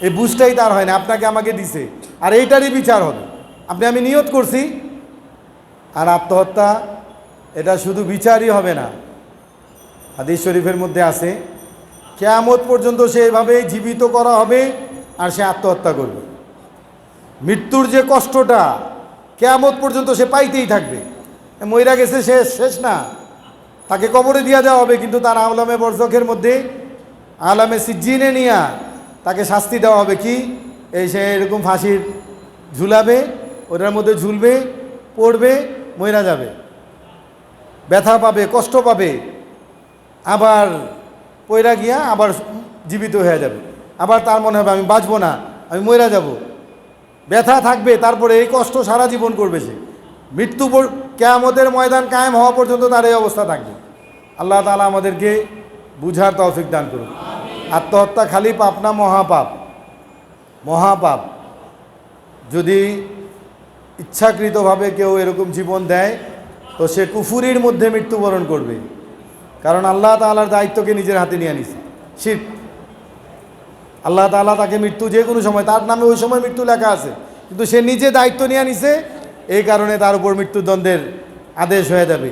এই বুঝটাই তার হয় না, আপনাকে আমাকে দিছে, আর এইটারই বিচার হবে। আমি নিয়ত করছি। আর আত্মহত্যা এটা শুধু বিচারই হবে না, হাদিস শরীফের মধ্যে আছে কিয়ামত পর্যন্ত সে এভাবেই জীবিত করা হবে আর সে আত্মহত্যা করবে। মৃত্যুর যে কষ্টটা কিয়ামত পর্যন্ত সে পাইতেই থাকবে। মইরা গেছে, শেষ না, তাকে কবরে দিয়ে দেওয়া হবে, কিন্তু তার আলামে বরজখের মধ্যে, আলামে সিজ্জিনে নিয়া তাকে শাস্তি দেওয়া হবে। কি? এই সে এরকম ফাঁসির ঝুলাবে, ওটার মধ্যে ঝুলবে, পড়বে, মইরা যাবে, ব্যথা পাবে, কষ্ট পাবে, আবার পইরা গিয়া আবার জীবিত হয়ে যাবে। আবার তার মনে হবে আমি বাঁচবো না, আমি মইরা যাব, ব্যথা থাকবে, তারপরে এই কষ্ট সারা জীবন করবে সে। মৃত্যু কিয়ামতের ময়দান কায়েম হওয়া পর্যন্ত তার এই অবস্থা থাকবে। আল্লাহ তাআলা আমাদেরকে বুঝার তৌফিক দান করুন। আত্মহত্যা খালি পাপ না, মহাপাপ, মহাপাপ। যদি ইচ্ছাকৃতভাবে কেউ এরকম জীবন দেয় তো সে কুফুরির মধ্যে মৃত্যুবরণ করবে, কারণ আল্লাহ তাআলার দায়িত্বকে নিজের হাতে নিয়ে নিছে। শিরক। আল্লাহ তাআলা তাকে মৃত্যু যে কোনো সময়, তার নামে ওই সময় মৃত্যু লেখা আছে, কিন্তু সে নিজে দায়িত্ব নিয়ে নিছে, এই কারণে তার উপর মৃত্যুদণ্ডের আদেশ হয়ে যাবে।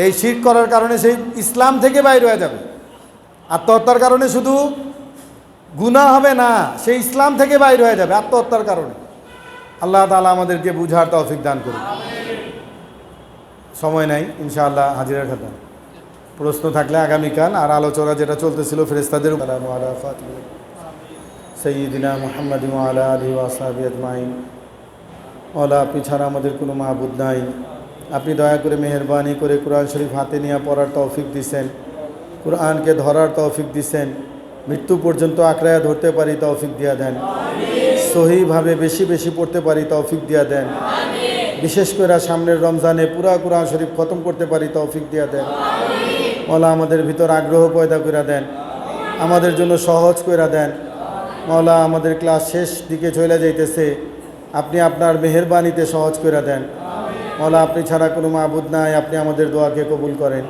এই শিরক করার কারণে সেই ইসলাম থেকে বাইর হয়ে যাবে। আত্মহত্যার কারণে শুধু গুনাহ হবে না, সে ইসলাম থেকে বাইর হয়ে যাবে আত্মহত্যার কারণে। আল্লাহ তাআলা আমাদেরকে বুঝার তৌফিক দান করুন। সময় নাই, ইনশাআল্লাহ হাজিরা খাতাম। প্রশ্ন থাকলে আগামীকাল। আর আলোচনা যেটা চলতেছিল ফেরেশতাদের উপর, সাইয়্যিদিনা মুহাম্মাদ ওয়া আলা আলিহি ওয়া আসহাবিহি আজমাইন। মওলা, আপনি ছাড়া আমাদের কোনো মাবুদ নাই। আপনি দয়া করে মেহেরবানি করে কোরআন শরীফ হাতে নিয়ে পড়ার তৌফিক দিছেন, কোরআনকে ধরার তৌফিক দিছেন, মৃত্যু পর্যন্ত আঁকড়ায়া ধরতে পারি তৌফিক দিয়া দেন, সহিভাবে বেশি বেশি পড়তে পারি তৌফিক দিয়া দেন, বিশেষ করে সামনের রমজানে পুরা কোরআন শরীফ খতম করতে পারি তৌফিক দিয়া দেন। মওলা, আমাদের ভিতর আগ্রহ পয়দা করে দেন, আমাদের জন্য সহজ করে দেন। মওলা, আমাদের ক্লাস শেষ দিকে চলে যাইতেছে, আপনি আপনার মেহেরবানিতে সহজ করে দেন। মওলা, আপনি ছাড়া কোনো মাবুদ নাই, আপনি আমাদের দোয়াকে কবুল করেন।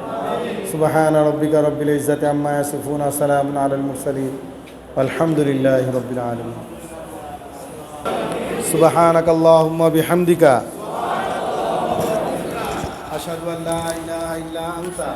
সুবহানা রাব্বিকা রাব্বিল ইজ্জাতি আম্মা ইয়াসিফুন, সালামুন আলাল মুরসালিন, আলহামদুলিল্লাহি রাব্বিল আলামিন। সুবহানাকাল্লাহুম্মা বিহামদিকা আশহাদু আল্লা ইলাহা ইল্লা আনতা